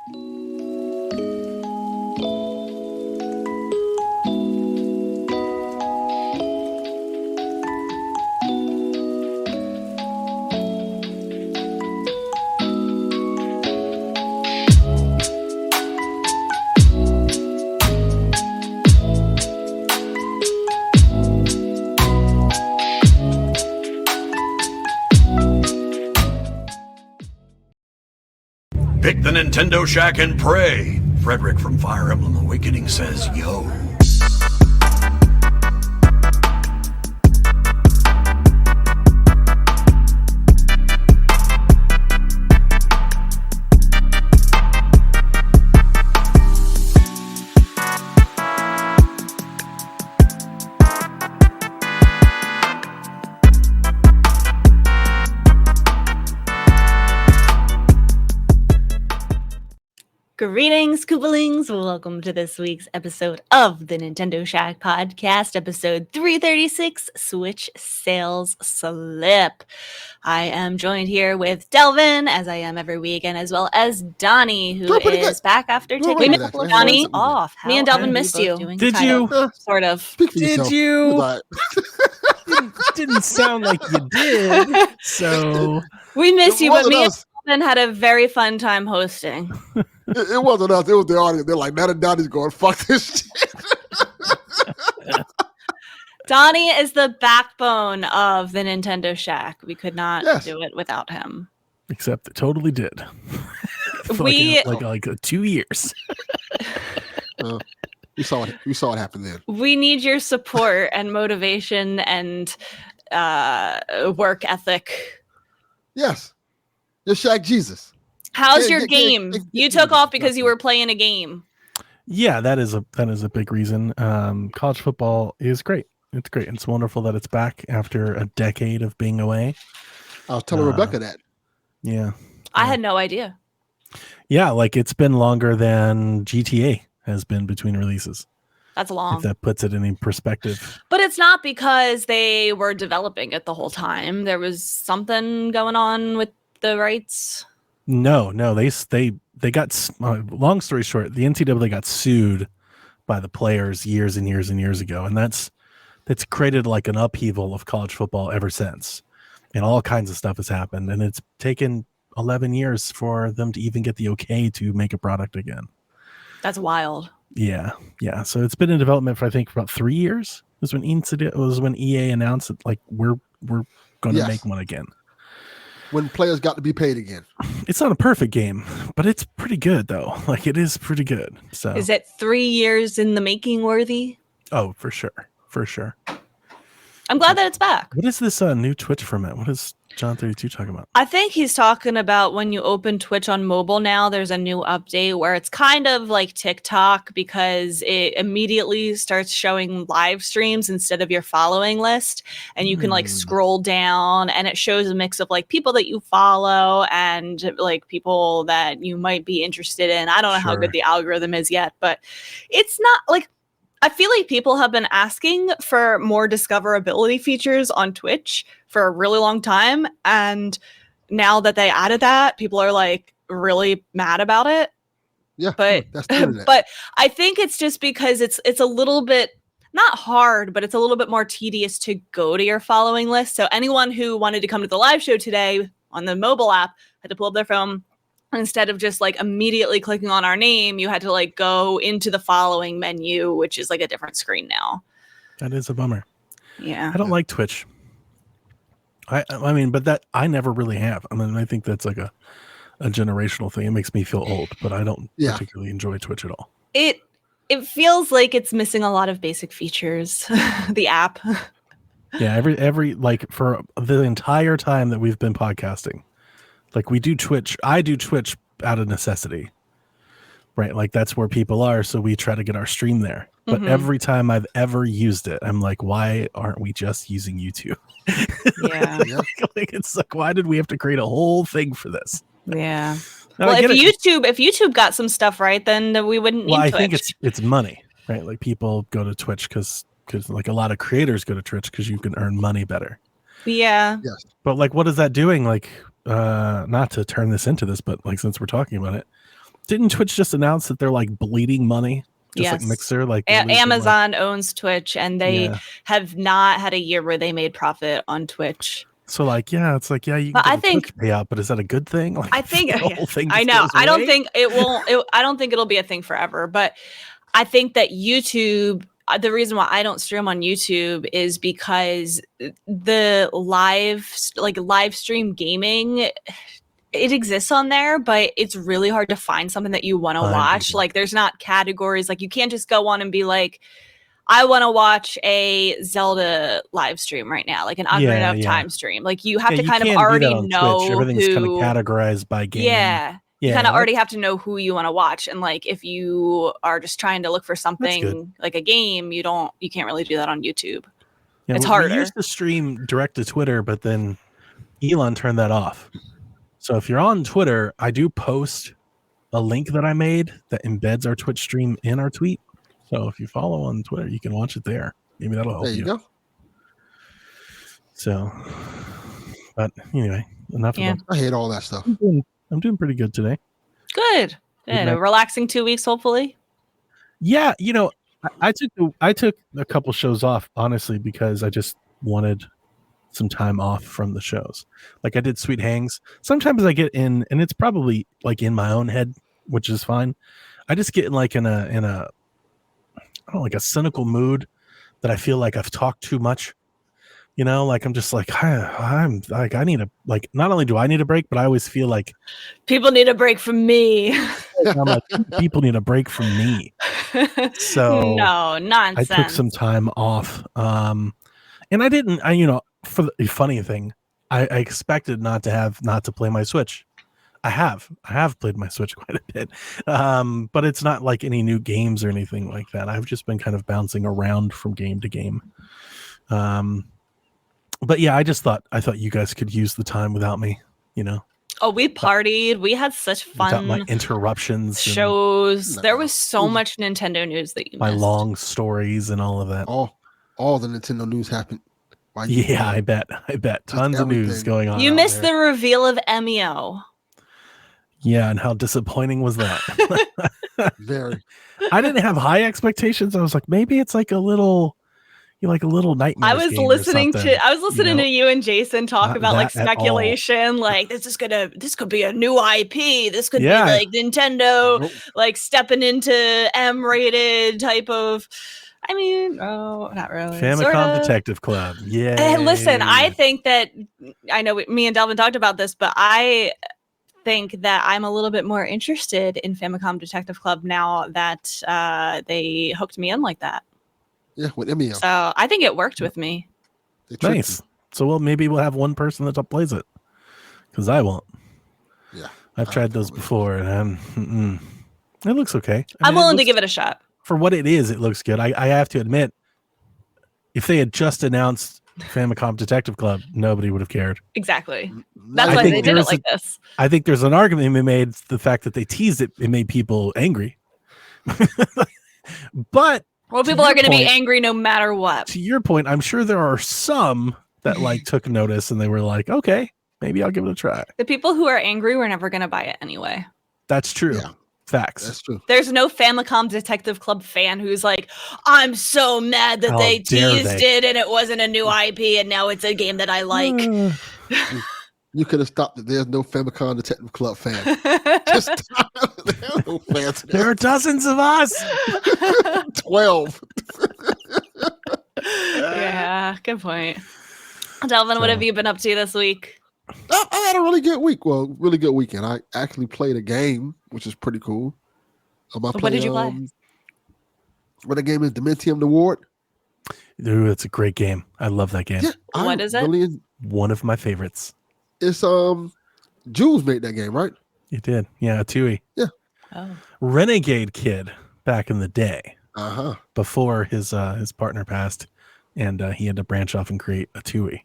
Pick the Nintendo Shack and pray. Frederick from Fire Emblem Awakening says, yo. Greetings, Koopalings. Welcome to this week's episode of the Nintendo Shack Podcast, episode 336, Switch Sales Slip. I am joined here with Delvin, as I am every week, and as well as Donnie, who is back after taking a couple of Donnie off. Me and Delvin missed you. Did you? Sort of. Did you? Didn't sound like you did. So we missed you, but me and Delvin had a very fun time hosting. It wasn't us. It was the audience. They're like, now that Donnie's going, fuck this shit. Donnie is the backbone of the Nintendo Shack. We could not do it without him. Except it totally did. We like 2 years. We saw it happen then. We need your support and motivation and work ethic. Yes. You're Shaq Jesus. How's your game? You took off because you were playing a game. Yeah, that is a big reason. College football is great. It's great. It's wonderful that it's back after a decade of being away. I was telling Rebecca that. Yeah. I had no idea. Yeah, like it's been longer than GTA has been between releases. That's long. If that puts it in perspective. But it's not because they were developing it the whole time. There was something going on with the rights. No, they got, long story short, the NCAA got sued by the players years and years and years ago. And that's created like an upheaval of college football ever since. And all kinds of stuff has happened. And it's taken 11 years for them to even get the okay to make a product again. That's wild. Yeah. So it's been in development for, I think, about 3 years. It was when EA announced that, like, we're going to make one again. When players got to be paid again. It's not a perfect game, but it's pretty good though. Like it is pretty good. So is it 3 years in the making worthy? Oh, for sure. I'm glad that it's back. What is this new Twitch format? What is John 32 talking about? I think he's talking about when you open Twitch on mobile now, there's a new update where it's kind of like TikTok because it immediately starts showing live streams instead of your following list. And you can like scroll down and it shows a mix of like people that you follow and like people that you might be interested in. I don't know how good the algorithm is yet, but it's not like, I feel like people have been asking for more discoverability features on Twitch for a really long time. And now that they added that, people are like really mad about it. Yeah. But I think it's just because it's a little bit not hard, but it's a little bit more tedious to go to your following list. So anyone who wanted to come to the live show today on the mobile app had to pull up their phone. Instead of just like immediately clicking on our name, you had to like go into the following menu, which is like a different screen now. That is a bummer. Yeah. I don't like Twitch. I mean, but that I never really have. I mean, I think that's like a generational thing. It makes me feel old, but I don't particularly enjoy Twitch at all. It feels like it's missing a lot of basic features, the app. Yeah, every like for the entire time that we've been podcasting, like we do Twitch. I do Twitch out of necessity, right? Like that's where people are. So we try to get our stream there. But every time I've ever used it, I'm like, why aren't we just using YouTube? Yeah. like, it's like, why did we have to create a whole thing for this? Yeah. Now, well, if YouTube got some stuff right, then we wouldn't need Twitch. I think it's money, right? Like people go to Twitch because like a lot of creators go to Twitch because you can earn money better. Yeah. Yes. But like, what is that doing? Like, not to turn this into this, but like, since we're talking about it, Didn't Twitch just announce that they're like bleeding money? Just like Mixer, like Amazon owns Twitch, and they Yeah. have not had a year where they made profit on Twitch. So like, it's like, you But can I get a think- Twitch payout, but is that a good thing? Like, I think the whole thing I just know. goes I don't away? think it won't. I don't think it'll be a thing forever. But I think that YouTube. The reason why I don't stream on YouTube is because the live stream gaming, it exists on there, but it's really hard to find something that you want to watch. Like, there's not categories. Like, you can't just go on and be like, I want to watch a Zelda live stream right now, like an Ocarina of Time stream. Like, you have to kind of can't do that already on know Twitch. Everything's kind of who. categorized by game. Yeah. You kind of already have to know who you want to watch. And like, if you are just trying to look for something like a game, you can't really do that on YouTube. Yeah, it's we harder. used to stream direct to Twitter, but then Elon turned that off. So if you're on Twitter, I do post a link that I made that embeds our Twitch stream in our tweet. So if you follow on Twitter, you can watch it there. Maybe that'll help There you go. So, but anyway, enough of that. I hate all that stuff. I'm doing pretty good today. Good. A relaxing 2 weeks, hopefully. Yeah, I took a couple shows off, honestly, because I just wanted some time off from the shows. Like I did Sweet Hangs. Sometimes I get in, and it's probably like in my own head, which is fine. I just get in like in a I don't know, like a cynical mood that I feel like I've talked too much. Like I'm just like I'm like I need a like. Not only do I need a break, but I always feel like people need a break from me. I'm like, people need a break from me. So no nonsense. I took some time off, and I didn't. For the funny thing, I expected not to play my Switch. I have played my Switch quite a bit, but it's not like any new games or anything like that. I've just been kind of bouncing around from game to game. But yeah, I thought you guys could use the time without me. Oh, we partied. We had such fun. Without my interruptions, shows. There was so much Nintendo news that you missed. My long stories and all of that. All the Nintendo news happened. Yeah, I bet. Tons of news going on. You missed the reveal of Emio. Yeah, and how disappointing was that? Very. I didn't have high expectations. I was like, maybe it's like a little nightmare. I was listening to you and Jason talk about like speculation, like this could be a new IP. This could be like Nintendo like stepping into M-rated type of. I mean, not really. Famicom Detective Club. Yeah. And listen, I think that I know me and Delvin talked about this, but I think that I'm a little bit more interested in Famicom Detective Club now that they hooked me in like that. Yeah, with Emio. So I think it worked with me. Nice. So maybe we'll have one person that plays it, because I won't. Yeah, I've tried those before, and it looks okay. I'm willing to give it a shot. For what it is, it looks good. I have to admit, if they had just announced Famicom Detective Club, nobody would have cared. Exactly. That's why they did it like this. I think there's an argument to be made. The fact that they teased it made people angry. But people are going to be angry no matter what. To your point, I'm sure there are some that like took notice and they were like, okay, maybe I'll give it a try. The people who are angry were never going to buy it anyway. That's true. Yeah. Facts. That's true. There's no Famicom Detective Club fan who's like, I'm so mad that they teased it and it wasn't a new IP and now it's a game that I like. You could have stopped it. There's no Famicom Detective Club fan. Just stop. There are no fans. There are dozens of us. 12. Yeah, good point. Delvin, what have you been up to this week? I had a really good week. Well, really good weekend. I actually played a game, which is pretty cool. What did you play? What the game is, Dementium the Ward. Ooh, it's a great game. I love that game. Yeah, what is it? One of my favorites. It's Jules made that game, right? You did, yeah. Tui. Yeah. Oh. Renegade Kid back in the day. Before his partner passed, and he had to branch off and create a Tui.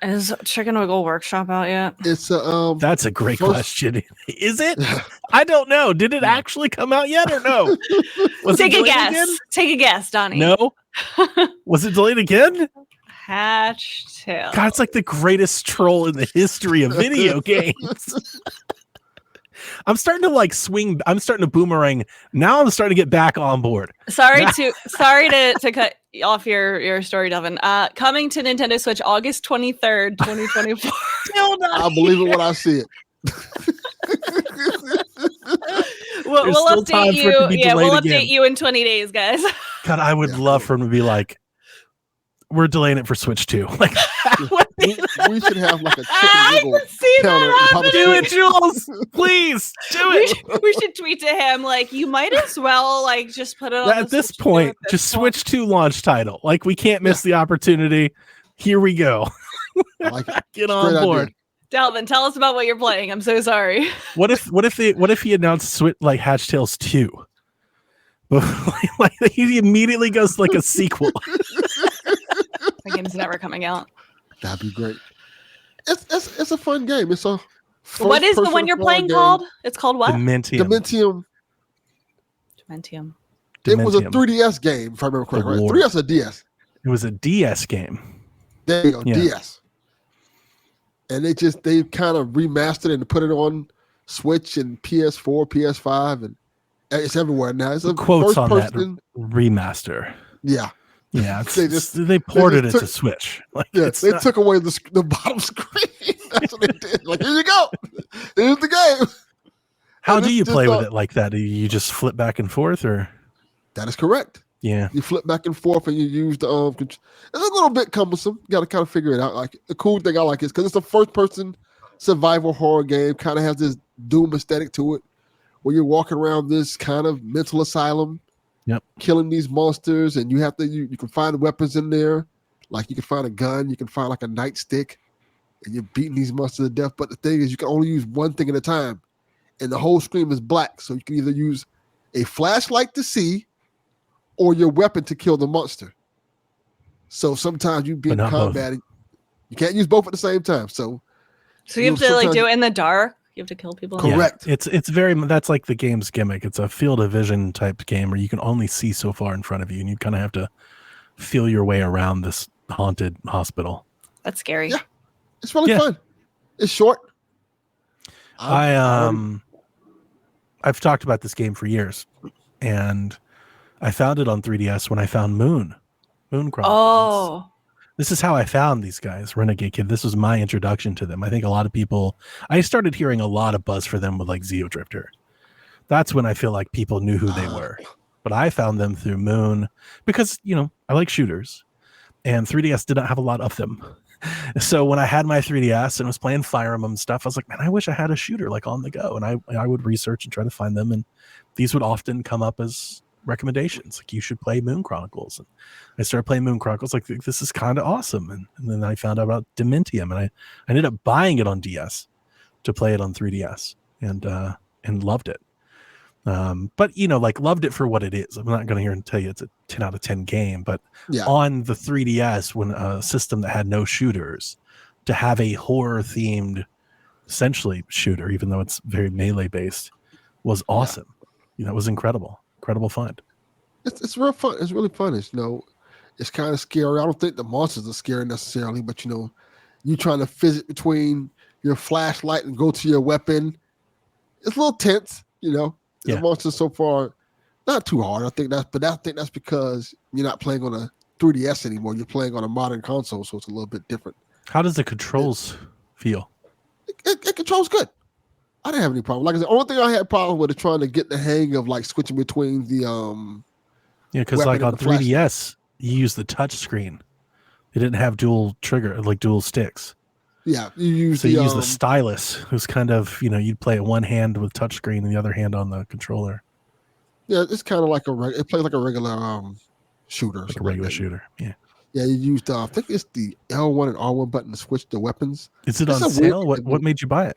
Is Chicken Wiggle Workshop out yet? It's That's a great question. Is it? I don't know. Did it actually come out yet or no? Take a guess. Again? Take a guess, Donnie. No. Was it delayed again? Hatchtail. God, it's like the greatest troll in the history of video games. I'm starting to like swing. I'm starting to boomerang. Now I'm starting to get back on board. Sorry to cut off your story, Delvin. Coming to Nintendo Switch August 23rd, 2024. I'll believe it when I see it. We'll still update time for it to be you. Yeah, delayed we'll again. update you in 20 days, guys. God, I would love for him to be like, we're delaying it for Switch 2. Like, we should have like a I chicken can see counter that in public do it, street. Jules. Please do it. we should tweet to him like, you might as well like just put it on At the this Switch 2 point, at this just point. Switch 2 launch title. Like, we can't miss the opportunity. Here we go. I like it. Get Great on idea. board. Delvin, tell us about what you're playing. I'm so sorry. What if he announced Switch like Hatch Tales 2? Like he immediately goes like a sequel. The game's never coming out. That'd be great. It's a fun game. It's a What is the one you're playing called? It's called what? Dementium. Dementium. It was a Dementium. 3DS game, if I remember correctly. Right? Lord. 3DS or DS? It was a DS game. There you go, Yeah. DS. And they kind of remastered it and put it on Switch and PS4, PS5, and it's everywhere now. It's a Quotes first on person. that remaster. Yeah, Yeah, They ported it took- to Switch. Like, yeah. it's They not- took away the bottom screen. That's what they did. Like, here you go. Here's the game. How and do it's you just play a- with it like that? Do you just flip back and forth, or That is correct. yeah? You flip back and forth, and you use the it's a little bit cumbersome. You got to kind of figure it out. Like the cool thing I like is because it's a first-person survival horror game. Kind of has this Doom aesthetic to it, where you're walking around this kind of mental asylum, killing these monsters, and you have to you can find weapons in there. Like you can find a gun, you can find like a nightstick, and you're beating these monsters to death. But the thing is, you can only use one thing at a time, and the whole screen is black. So you can either use a flashlight to see, or your weapon to kill the monster. So sometimes you be But in not both. combat, and you can't use both at the same time. So So you have to like do it in the dark. You have to kill people. Cool. Correct. Yeah, it's very that's like the game's gimmick. It's a field of vision type game where you can only see so far in front of you, and you kind of have to feel your way around this haunted hospital. That's scary. Yeah. it's really Yeah. fun. It's short. I've talked about this game for years, and I found it on 3DS when I found Moon Chronicles. Oh, This is how I found these guys, Renegade Kid. This was my introduction to them. I think a lot of people, I started hearing a lot of buzz for them with like Zeo Drifter. That's when I feel like people knew who they were. But I found them through Moon because, you know, I like shooters and 3DS did not have a lot of them. So when I had my 3DS and was playing Fire Emblem stuff, I was like, man, I wish I had a shooter like on the go. And I would research and try to find them. And these would often come up as recommendations. Like, you should play Moon Chronicles. And I started playing Moon Chronicles. Like, this is kind of awesome. And then I found out about Dementium, and I ended up buying it on DS to play it on 3DS and loved it. But, you know, like, loved it for what it is. I'm not going to hear and tell you it's a 10 out of 10 game, but Yeah. on the 3DS, when a system that had no shooters, to have a horror themed, essentially shooter, even though it's very melee based, was awesome. You know, it was incredible fun. It's real fun. It's really fun. It's, you know, it's kind of scary. I don't think the monsters are scary necessarily, but, you know, you trying to fidget between your flashlight and go to your weapon. It's a little tense, you know. Yeah. The monsters so far, not too hard. I think that's because you're not playing on a 3DS anymore. You're playing on a modern console, so it's a little bit different. How does the controls feel? It controls good. I didn't have any problem. Like I said, the only thing I had problem with is trying to get the hang of like switching between the Yeah, because weapon like on and the flashlight. 3DS, you use the touch screen. It didn't have dual trigger, like dual sticks. yeah, you use So the you use the stylus, who's kind of, you know, you'd play it one hand with touch screen and the other hand on the controller, yeah, it's kind of like it plays like a regular shooter, like a something regular that. shooter. Yeah. Yeah, you used I think it's the L1 and R1 button to switch the weapons. Is it It's on a weird sale? What made you buy it?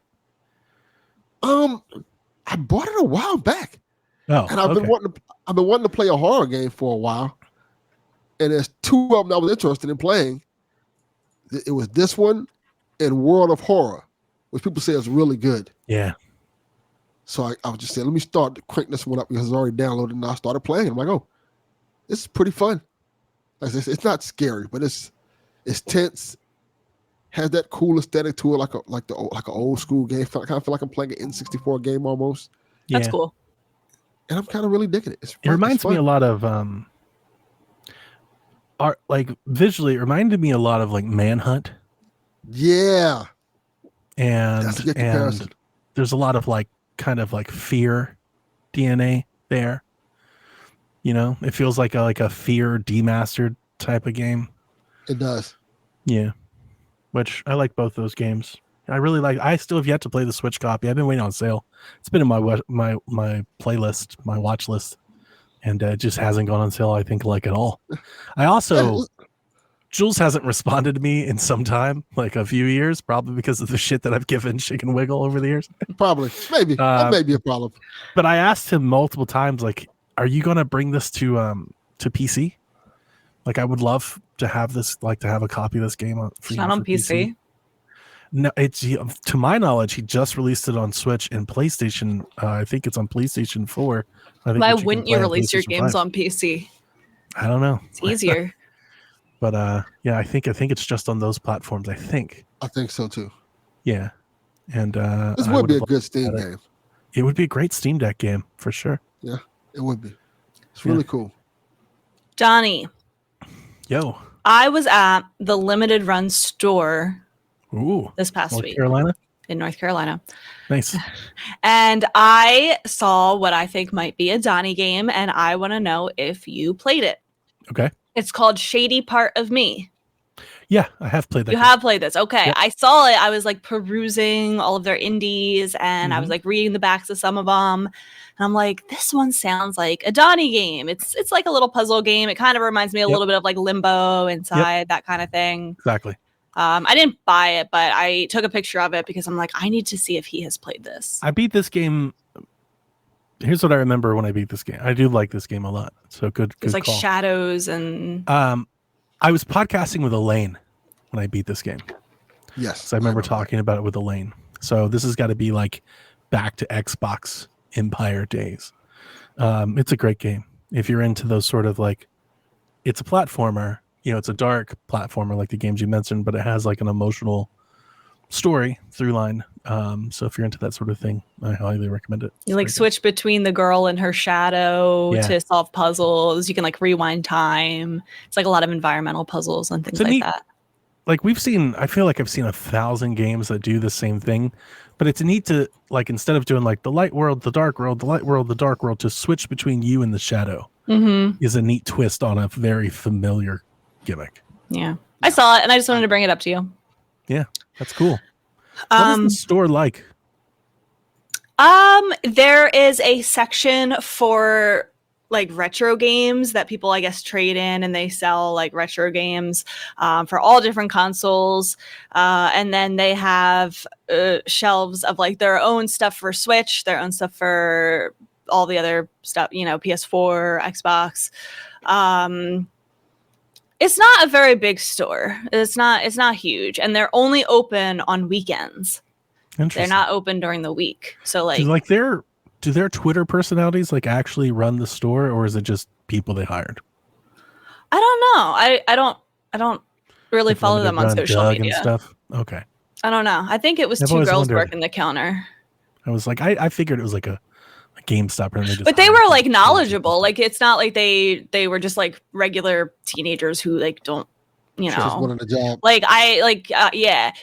I bought it a while back, Oh, and I've okay. been wanting to play a horror game for a while, and there's two of them I was interested in playing. It was this one and World of Horror, which people say is really good. Yeah. So I was just saying, let me start to crank this one up because it's already downloaded, and I started playing. I'm like, oh, this is pretty fun. Like I said, it's not scary, but it's tense, has that cool aesthetic to it, like an old school game. I kind of feel like I'm playing an N64 game almost, That's Yeah. cool. and I'm kind of really digging it. It's It fun, reminds me a lot of art, like visually. It reminded me a lot of like Manhunt, Yeah, and that's a good comparison. there's a lot of like kind of like fear DNA there. You know, it feels like a fear demastered type of game. It does. Yeah, which I like both those games. I really like. I still have yet to play the Switch copy. I've been waiting on sale. It's been in my playlist, my watch list, and it just hasn't gone on sale. I think like at all. I also Jules hasn't responded to me in some time, like a few years, probably because of the shit that I've given Chicken Wiggle over the years. Probably, maybe that may be a problem. But I asked him multiple times, like, "Are you going to bring this to PC? Like, I would love to have this, like, to have a copy of this game It's not on PC. No, it's to my knowledge, he just released it on Switch and PlayStation. I think it's on PlayStation 4. I think Why that wouldn't can you play on release your PlayStation games 5. on PC? I don't know. It's easier. But yeah, I think it's just on those platforms. I think. I think so too. Yeah, and This I would be a have good Steam liked game. It would be a great Steam Deck game for sure. Yeah, it would be. It's really cool. Donnie, Yo, I was at the Limited Run store ooh, this past North week Carolina, in North Carolina. nice. And I saw what I think might be a Donnie game, and I want to know if you played it. Okay, It's called Shady Part of Me. yeah, I have played that. You game. have played this. Okay. Yep. I saw it. I was like perusing all of their indies and I was Mhm. like reading the backs of some of them. And I'm like, this one sounds like a Donnie game. It's like a little puzzle game. It kind of reminds me a Yep. little bit of like Limbo Inside, that kind of thing. Exactly. I didn't buy it, but I took a picture of it because I'm like, I need to see if he has played this. I beat this game. Here's what I remember when I beat this game. I do like this game a lot. So good. There's Good like call. shadows and I was podcasting with Elaine when I beat this game. Yes, So I remember talking about it with Elaine. So this has got to be like back to Xbox Empire days. It's a great game. If you're into those sort of like, it's a platformer, it's a dark platformer like the games you mentioned, but it has like an emotional story through line. So if you're into that sort of thing, I highly recommend it. you like switch between the girl and her shadow Yeah. to solve puzzles. You can like rewind time. It's like a lot of environmental puzzles and things It's a like neat- that. Like I feel like I've seen 1,000 games that do the same thing, but it's neat to like, instead of doing like the light world, the dark world, the light world, the dark world, to switch between you and the shadow is a neat twist on a very familiar gimmick. Yeah. I saw it and I just wanted to bring it up to you. Yeah, that's cool. What is the store like? There is a section for like retro games that people I guess trade in, and they sell like retro games for all different consoles, and then they have shelves of like their own stuff for Switch, their own stuff for all the other stuff, PS4, Xbox. It's not a very big store. It's not huge, and they're only open on weekends. They're Interesting. not open during the week. So like Do their Twitter personalities like actually run the store, or is it just people they hired? I don't know. I don't really Like follow Limited them on Run, social Doug media. and stuff. Okay, I don't know. I think it was I've two always girls wondered. working the counter. I was like, I figured it was like a GameStop, and But they were like knowledgeable. Like it's not like they were just like regular teenagers who like don't, just wanted a job. Like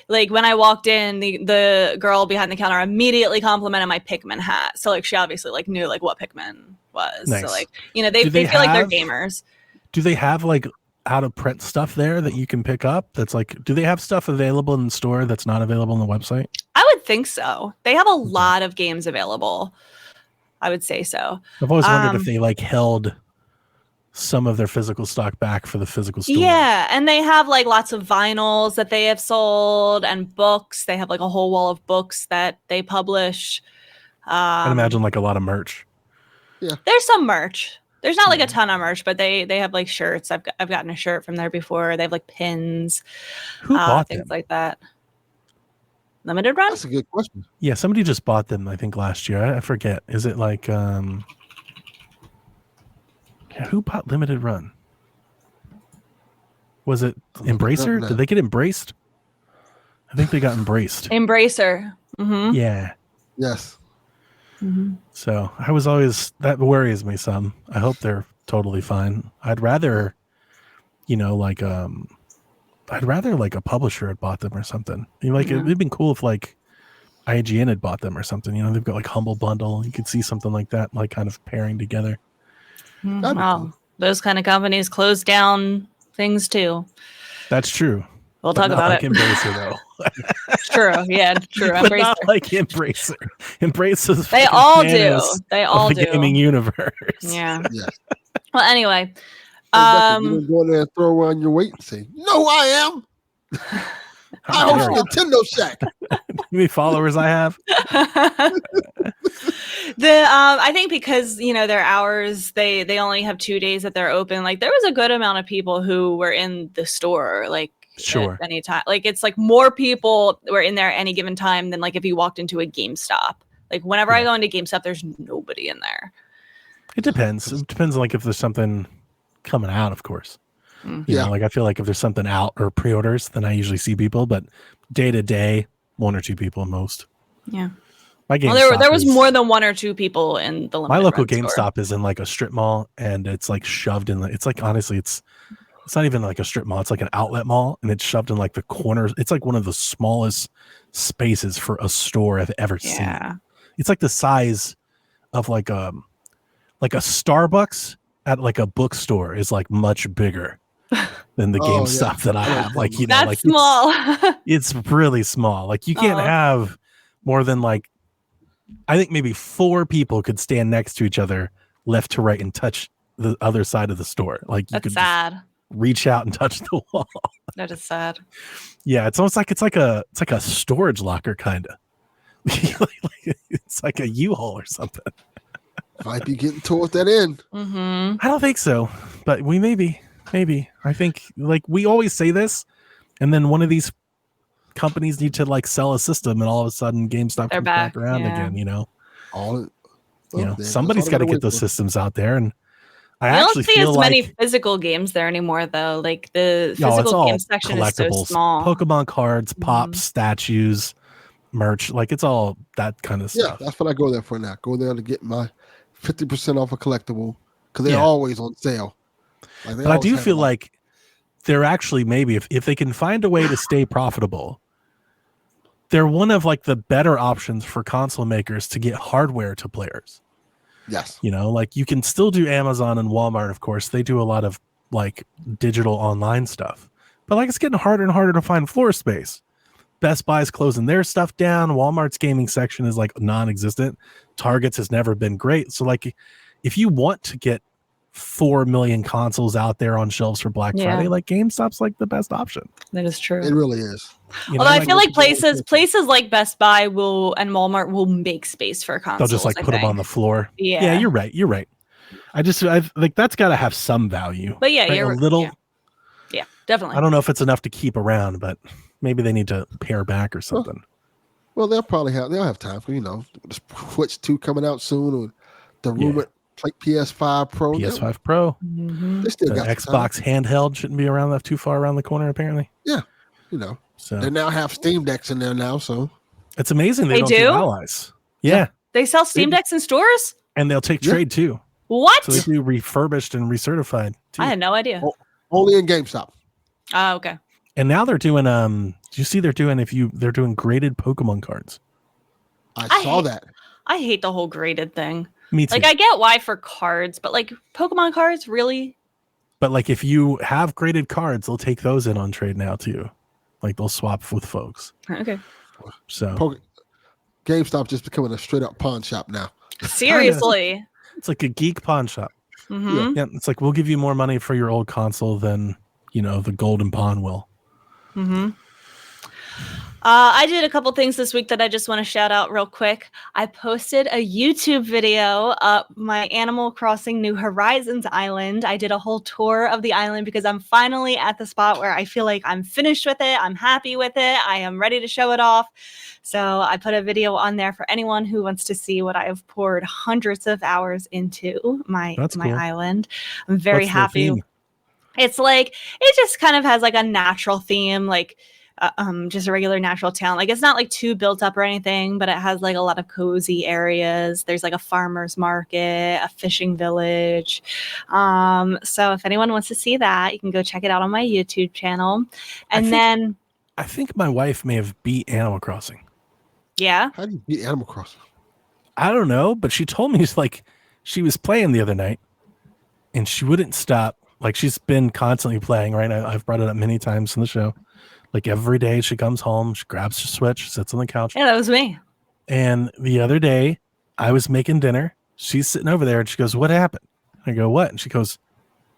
like when I walked in, the girl behind the counter immediately complimented my Pikmin hat. So like she obviously like knew like what Pikmin was. Nice. So like Do they they feel like they're have- gamers. Do they have like out of print stuff there that you can pick up? That's like, do they have stuff available in the store that's not available on the website? I would think so. They have a lot of games available. I would say so. I've always wondered if they like held some of their physical stock back for the physical store. Yeah, and they have like lots of vinyls that they have sold and books. They have like a whole wall of books that they publish. I'd imagine like a lot of merch. There's some merch. There's not like a ton of merch, but they have like shirts. I've gotten a shirt from there before. They have like pins, Who bought things them? like that. Limited Run? That's a good question. Yeah, somebody just bought them, I think, last year. I forget. Is it like who bought Limited Run? Was it Embracer? know. Did they get embraced? I think they got embraced. Embracer. Mm-hmm. Yeah. Yes. Mm-hmm. So I was always, that worries me some. I hope they're totally fine. I'd rather, I'd rather like a publisher had bought them or something. It'd been cool if like IGN had bought them or something. They've got like Humble Bundle. You could see something like that, like kind of pairing together. That'd be Well, cool. those kind of companies close down things too. That's true. We'll But talk not about like it. Embracer though. True. Yeah, true. But Embracer. not like Embracer. Embracer's They fucking all do. Thanos They of all the do. gaming universe. Yeah. Yes. Well, anyway. Rebecca, you didn't go in there and throw around your weight and say, "You know who I am? I host Nintendo Shack." How many followers I have? I think because their hours, they only have 2 days that they're open. Like there was a good amount of people who were in the store like Sure. at any time. Like it's like more people were in there at any given time than like if you walked into a GameStop. Like whenever I go into GameStop, there's nobody in there. It depends. It depends like if there's something coming out, of course. You know, like I feel like if there's something out or pre-orders, then I usually see people, but day to day, 1 or 2 people at most. Yeah. My GameStop There was more than 1 or 2 people in the my local limited run store. GameStop is in like a strip mall, and it's like shoved in it's like honestly it's not even like a strip mall, it's like an outlet mall, and it's shoved in like the corners. It's like one of the smallest spaces for a store I've ever seen. It's like the size of like a Starbucks at like a bookstore is like much bigger than the GameStop that I have. Like, that's like small. it's really small. Like you can't have more than like, I think maybe 4 people could stand next to each other left to right and touch the other side of the store. Like you That's could sad. just reach out and touch the wall. That is sad. Yeah, it's almost like it's like a storage locker kind of. It's like a U-Haul or something. Might be getting towards that end. Mm-hmm. I don't think so, but we maybe. I think like we always say this, and then one of these companies need to like sell a system, and all of a sudden GameStop comes back around again. Somebody's got to get those systems out there, and I actually don't see feel as like many physical games there anymore, though. Like the physical game section is so small. Pokemon cards, pops, statues, merch, like it's all that kind of stuff. Yeah, that's what I go there for now. Go there to get my 50% off a collectible because they're always on sale. But I do feel like they're actually maybe if they can find a way to stay profitable, they're one of like the better options for console makers to get hardware to players. Yes. Like you can still do Amazon and Walmart, of course. They do a lot of like digital online stuff. But like it's getting harder and harder to find floor space. Best Buy's closing their stuff down. Walmart's gaming section is like non-existent. Target's has never been great. So like if you want to get 4 million consoles out there on shelves for Black Friday, like GameStop's like the best option. That is true. It really is. Although I feel like places like Best Buy and Walmart will make space for consoles. They'll just like put them on the floor. Yeah, you're right. I like that's got to have some value. But yeah, right? you're a little. Yeah, definitely. I don't know if it's enough to keep around, but maybe they need to pare back or something. Well, they'll have time for the Switch 2 coming out soon, or the rumored PS5 Pro. PS5 Pro. Mm-hmm. They still the got Xbox handheld shouldn't be around too far around the corner, apparently. Yeah, so they now have Steam Decks in there now. So it's amazing they don't do allies. Yeah, they sell Steam Decks in stores, and they'll take trade too. What? So they do refurbished and recertified too. I had no idea. Only in GameStop. Oh, okay. And now they're doing do you see they're doing graded Pokemon cards. I saw that. I hate the whole graded thing. Me too. Like I get why for cards, but like Pokemon cards, really? But like if you have graded cards, they'll take those in on trade now too. Like they'll swap with folks. Okay. So GameStop just becoming a straight up pawn shop now. Seriously. It's like a geek pawn shop. Mm-hmm. Yeah, it's like we'll give you more money for your old console than the Golden Pawn will. Mm-hmm. I did a couple things this week that I just want to shout out real quick. I posted a YouTube video of my Animal Crossing New Horizons island. I did a whole tour of the island because I'm finally at the spot where I feel like I'm finished with it. I'm happy with it. I am ready to show it off. So I put a video on there for anyone who wants to see what I have poured hundreds of hours into my island. I'm very happy. It's like, it just kind of has like a natural theme, like just a regular natural town. Like it's not like too built up or anything, but it has like a lot of cozy areas. There's like a farmer's market, a fishing village. So if anyone wants to see that, you can go check it out on my YouTube channel. And I think my wife may have beat Animal Crossing. Yeah. How do you beat Animal Crossing? I don't know, but she told me like she was playing the other night and she wouldn't stop. Like she's been constantly playing, right? I've brought it up many times in the show. Like every day she comes home, she grabs her Switch, sits on the couch. Yeah, that was me. And the other day I was making dinner. She's sitting over there and she goes, "What happened?" I go, "What?" And she goes,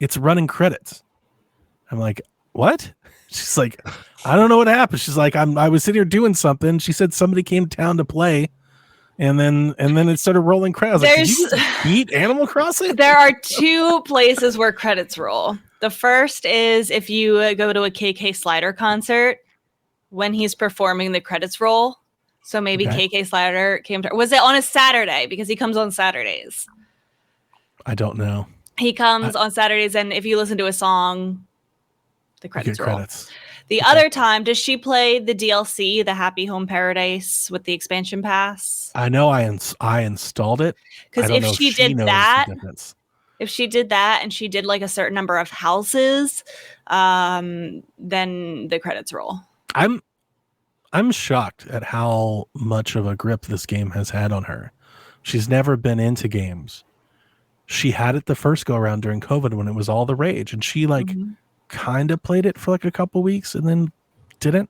"It's running credits." I'm like, "What?" She's like, "I don't know what happened." She's like, I was sitting here doing something. She said somebody came to town to play. And then it started rolling credits. Like, did you just beat Animal Crossing? There are two places where credits roll. The first is if you go to a KK Slider concert when he's performing, the credits roll. So maybe KK Slider came to. Was it on a Saturday? Because he comes on Saturdays. I don't know. He comes on Saturdays, and if you listen to a song, the credits roll. Credits. The other time, does she play the DLC, the Happy Home Paradise with the expansion pass? I know I installed it. Because if she did that and she did like a certain number of houses, then the credits roll. I'm shocked at how much of a grip this game has had on her. She's never been into games. She had it the first go around during COVID when it was all the rage, and she kind of played it for like a couple weeks and then didn't.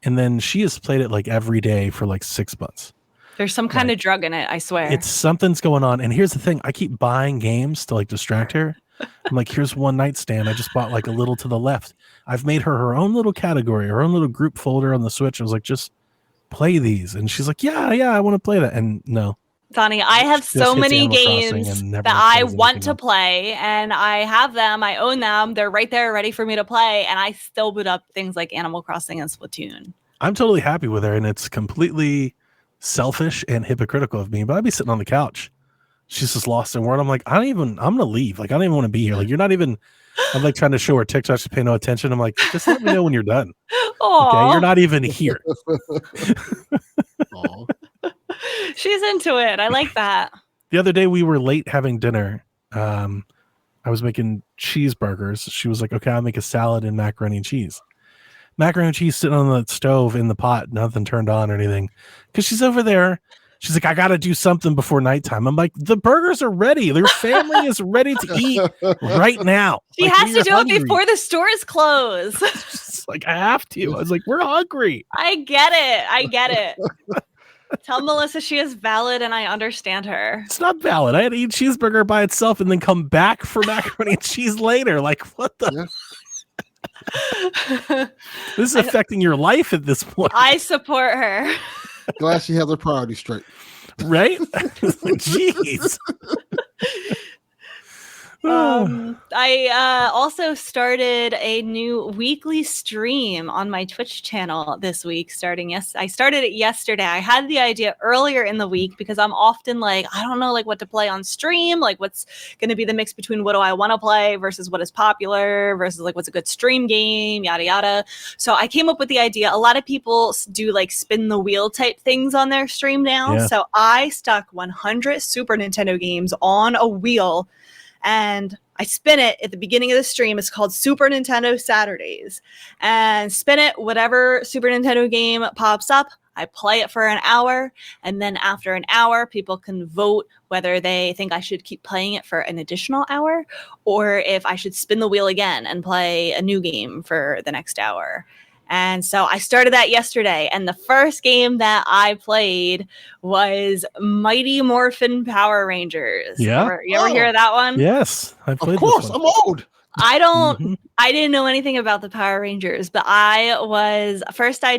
And then she has played it like every day for like 6 months. There's some kind of drug in it, I swear. It's something's going on. And here's the thing. I keep buying games to like distract her. I'm like, here's One Night Stand. I just bought like a little to the left. I've made her own little category, her own little group folder on the Switch. I was like, just play these. And she's like, yeah, I want to play that. And no. Donnie, I have so many games that I want to play, and I have them. I own them. They're right there ready for me to play, and I still boot up things like Animal Crossing and Splatoon. I'm totally happy with her, and it's completely selfish and hypocritical of me, but I'd be sitting on the couch. She's just lost in word. I'm like, I'm going to leave. Like, I don't even want to be here. Like, you're not even, I'm like trying to show her TikTok. She pay no attention. I'm like, just let me know when you're done. Okay, you're not even here. She's into it. I like that. The other day we were late having dinner. I was making cheeseburgers. She was like, okay, I'll make a salad and macaroni and cheese. Macaroni and cheese sitting on the stove in the pot, nothing turned on or anything. Because she's over there. She's like, I got to do something before nighttime. I'm like, the burgers are ready. Your family is ready to eat right now. She has to do it before the stores close. She's like, I have to. I was like, we're hungry. I get it. Tell Melissa she is valid and I understand her. It's not valid. I had to eat cheeseburger by itself and then come back for macaroni and cheese later. Like, what the? Yeah. This is affecting your life at this point. I support her. Glad she has her priorities straight. Right? Jeez. I also started a new weekly stream on my Twitch channel this week. I started it yesterday. I had the idea earlier in the week because I'm often like, I don't know, like what to play on stream, like what's going to be the mix between what do I want to play versus what is popular versus like what's a good stream game, yada yada. So I came up with the idea. A lot of people do like spin the wheel type things on their stream now. Yeah. So I stuck 100 Super Nintendo games on a wheel. And I spin it at the beginning of the stream. It's called Super Nintendo Saturdays. And spin it, whatever Super Nintendo game pops up, I play it for an hour. And then after an hour, people can vote whether they think I should keep playing it for an additional hour or if I should spin the wheel again and play a new game for the next hour. And so I started that yesterday, and the first game that I played was Mighty Morphin Power Rangers. Yeah. You ever hear that one? Yes. I played of course, I'm old. I didn't know anything about the Power Rangers, but I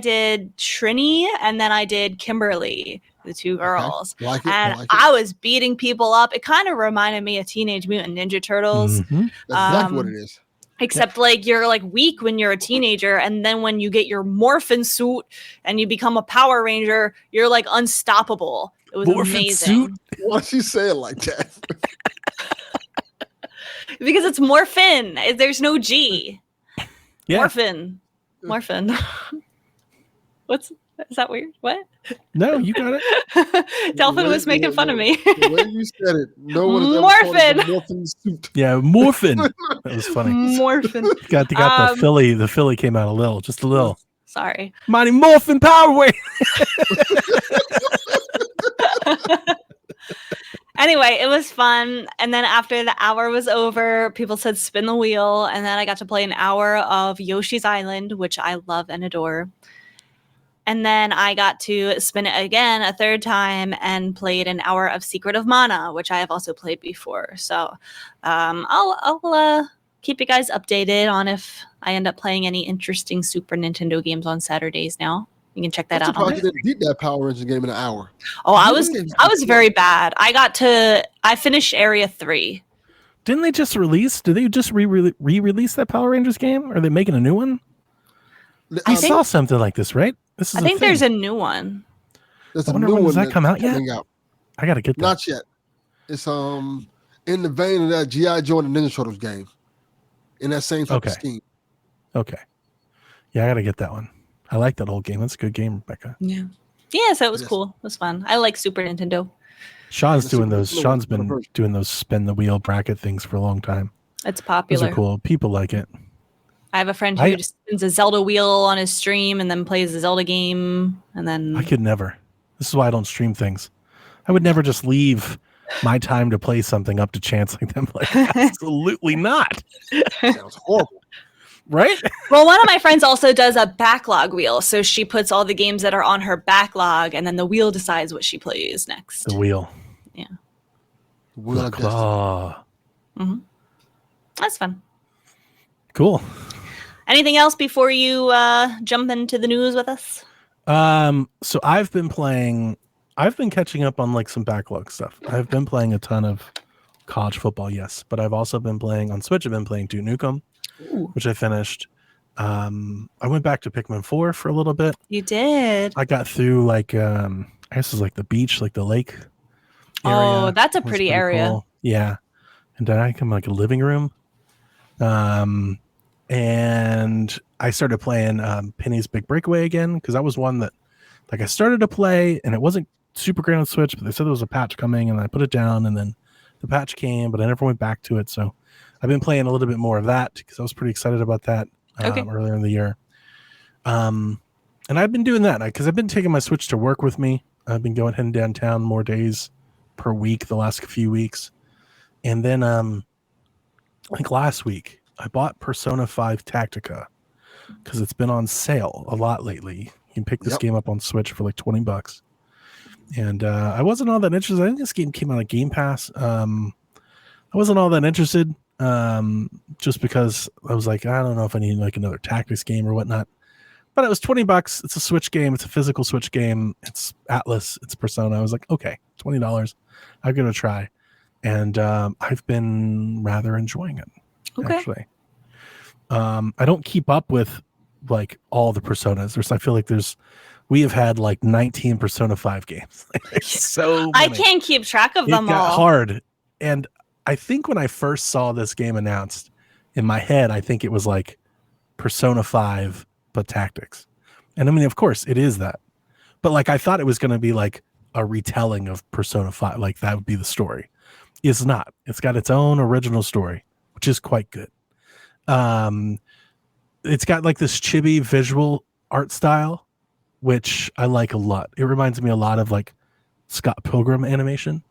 did Trini, and then I did Kimberly, the two girls. Okay. I was beating people up. It kind of reminded me of Teenage Mutant Ninja Turtles. That's exactly what it is. Except like you're like weak when you're a teenager, and then when you get your morphin suit and you become a Power Ranger, you're like unstoppable. It was morphin amazing. Suit? Why she say it like that? Because it's morphin. There's no G. Yeah. Morphin. Is that weird? What? No, you got it. Delvin was making fun of me. The way you said it, no one has ever called it the morphin suit. Yeah, morphin. That was funny. Morphin. Got the Philly. The Philly came out just a little. Sorry. Mighty Morphin Power Wave. Anyway, it was fun. And then after the hour was over, people said spin the wheel. And then I got to play an hour of Yoshi's Island, which I love and adore. And then I got to spin it again a third time and played an hour of Secret of Mana, which I have also played before. So I'll keep you guys updated on if I end up playing any interesting Super Nintendo games on Saturdays now. You can check that out. You didn't beat that Power Rangers game in an hour. Oh, I was very bad. I finished Area 3. Didn't they just release? Did they just re-release that Power Rangers game? Are they making a new one? I saw something like this, right? This is I think there's a new one. There's I wonder when does that come out yet? Out. I gotta get that. Not yet. It's in the vein of that G.I. Joe and the Ninja Turtles game. In that same type of scheme. Okay. Yeah, I gotta get that one. I like that old game. That's a good game, Rebecca. Yeah. Yeah, so it was cool. It was fun. I like Super Nintendo. Sean's been doing those spin the wheel bracket things for a long time. It's popular. Those are cool. People like it. I have a friend who just spins a Zelda wheel on his stream and then plays a Zelda game. And then I could never. This is why I don't stream things. I would never just leave my time to play something up to chance like them. Like, absolutely not. Sounds horrible. Right? Well, one of my friends also does a backlog wheel. So she puts all the games that are on her backlog and then the wheel decides what she plays next. The wheel. Yeah. The claw. Mm-hmm. That's fun. Cool. Anything else before you jump into the news with us? So I've been catching up on like some backlog stuff. I've been playing a ton of college football, yes, but I've also been playing on Switch. I've been playing Duke Nukem, which I finished. I went back to Pikmin 4 for a little bit. You did. I got through like I guess it's like the beach, like the lake area. Oh, that's a pretty area. Cool. Yeah. And then I come like a living room. And I started playing Penny's Big Breakaway again because that was one that like I started to play and it wasn't super great on Switch, but they said there was a patch coming and I put it down and then the patch came, but I never went back to it. So I've been playing a little bit more of that because I was pretty excited about that earlier in the year. And I've been doing that because I've been taking my Switch to work with me. I've been heading downtown more days per week the last few weeks. And then like last week, I bought Persona 5 Tactica because it's been on sale a lot lately. You can pick this game up on Switch for like $20. And I wasn't all that interested. I think this game came out of Game Pass. I wasn't all that interested just because I was like, I don't know if I need like another tactics game or whatnot. But it was $20. It's a Switch game. It's a physical Switch game. It's Atlas. It's Persona. I was like, okay, $20. I'll give it a try. And I've been rather enjoying it. Actually, I don't keep up with like all the Personas. I feel like we have had like 19 Persona 5 games. So I can't keep track of them all. It got hard. And I think when I first saw this game announced in my head, I think it was like Persona 5 but Tactics. And I mean, of course it is that, but like I thought it was going to be like a retelling of Persona 5, like that would be the story. It's not. It's got its own original story, which is quite good. It's got like this chibi visual art style, which I like a lot. It reminds me a lot of like Scott Pilgrim animation.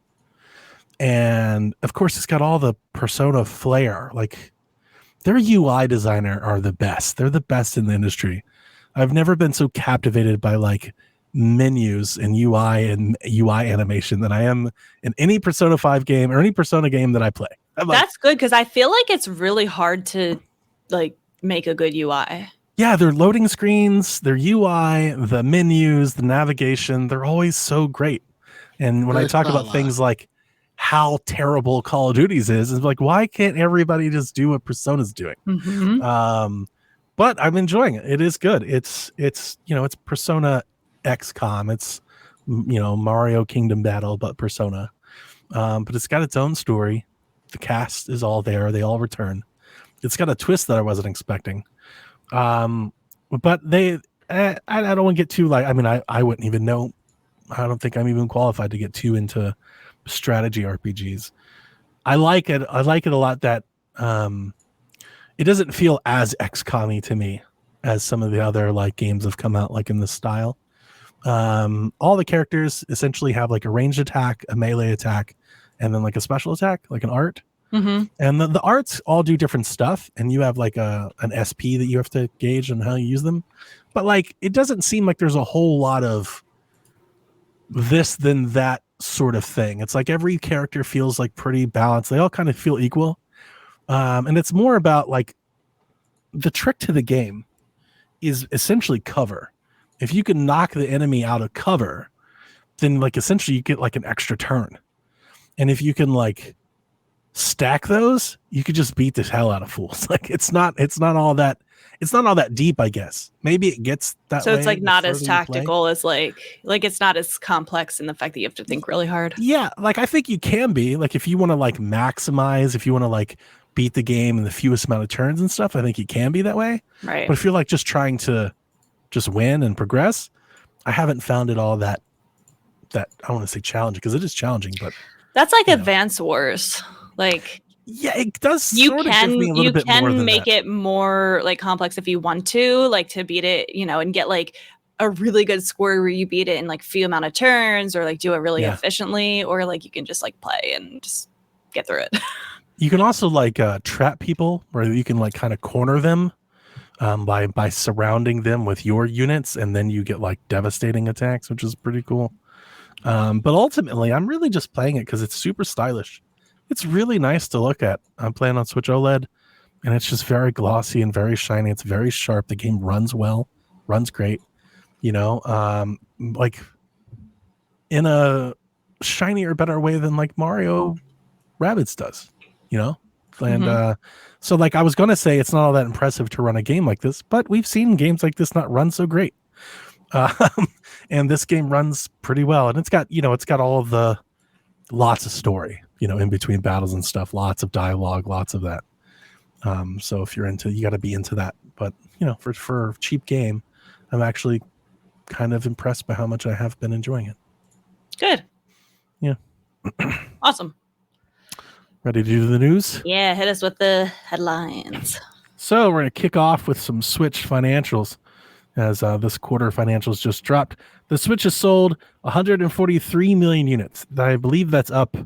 And of course, it's got all the Persona flair. Like their UI designer are the best. They're the best in the industry. I've never been so captivated by like menus and UI animation than I am in any Persona 5 game or any Persona game that I play. That's good because I feel like it's really hard to like make a good UI. Yeah, their loading screens, their UI, the menus, the navigation, they're always so great. And when I talk about things like how terrible Call of Duty's is, it's like, why can't everybody just do what Persona's doing? Mm-hmm. But I'm enjoying it. It is good. It's it's Persona XCOM. It's Mario Kingdom Battle, but Persona. But it's got its own story. The cast is all there. They all return. It's got a twist that I wasn't expecting. But I don't want to get too I mean, I wouldn't even know. I don't think I'm even qualified to get too into strategy RPGs. I like it. I like it a lot that it doesn't feel as XCOM-y to me as some of the other games have come out in this style. All the characters essentially have a ranged attack, a melee attack, and then a special attack, an art. Mm-hmm. And the arts all do different stuff, and you have an SP that you have to gauge on how you use them. But it doesn't seem like there's a whole lot of this then that sort of thing. It's every character feels pretty balanced. They all kind of feel equal. And it's more about the trick to the game is essentially cover. If you can knock the enemy out of cover, then essentially you get an extra turn. And if you can stack those, you could just beat the hell out of fools. It's not all that deep, I guess. Maybe it gets that so way. It's not as tactical as it's not as complex in the fact that you have to think really hard. Yeah, I think you can be if you want to maximize, if you want to beat the game in the fewest amount of turns and stuff, I think you can be that way. Right. But if you're just trying to just win and progress, I haven't found it all that I don't want to say challenging, because it is challenging, but that's Advance Wars. Yeah, it does. You sort of can give me a little bit more than make that. it more complex if you want to beat it, and get a really good score where you beat it in few amount of turns, or do it really efficiently, or you can just play and just get through it. You can also trap people, where you can kind of corner them by surrounding them with your units, and then you get devastating attacks, which is pretty cool. But ultimately, I'm really just playing it because it's super stylish. It's really nice to look at. I'm playing on Switch OLED, and it's just very glossy and very shiny. It's very sharp. The game runs well, runs great. In a shinier, better way than Mario Rabbids does. And so I was going to say it's not all that impressive to run a game like this, but we've seen games like this not run so great. And this game runs pretty well, and it's got all of the lots of story, in between battles and stuff, lots of dialogue, lots of that. So if you got to be into that. But for a cheap game, I'm actually kind of impressed by how much I have been enjoying it. Good. Yeah. Awesome. Ready to do the news? Yeah, hit us with the headlines. So we're going to kick off with some Switch financials, as this quarter financials just dropped. The Switch has sold 143 million units. I believe that's up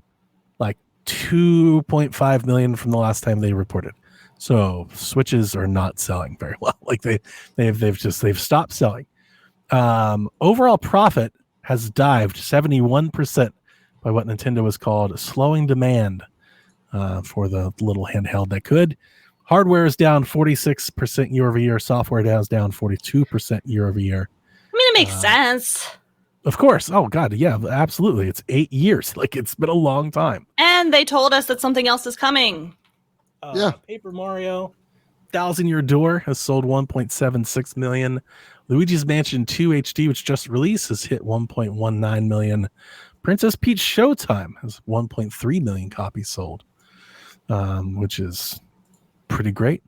2.5 million from the last time they reported. So Switches are not selling very well. They've stopped selling. Overall profit has dived 71% by what Nintendo has called slowing demand for the little handheld that could. Hardware is down 46% year over year. Software is down 42% year over year. I mean, it makes sense. Of course. Oh, God. Yeah, absolutely. It's 8 years. It's been a long time. And they told us that something else is coming. Paper Mario, Thousand Year Door has sold 1.76 million. Luigi's Mansion 2 HD, which just released, has hit 1.19 million. Princess Peach Showtime has 1.3 million copies sold, which is pretty great.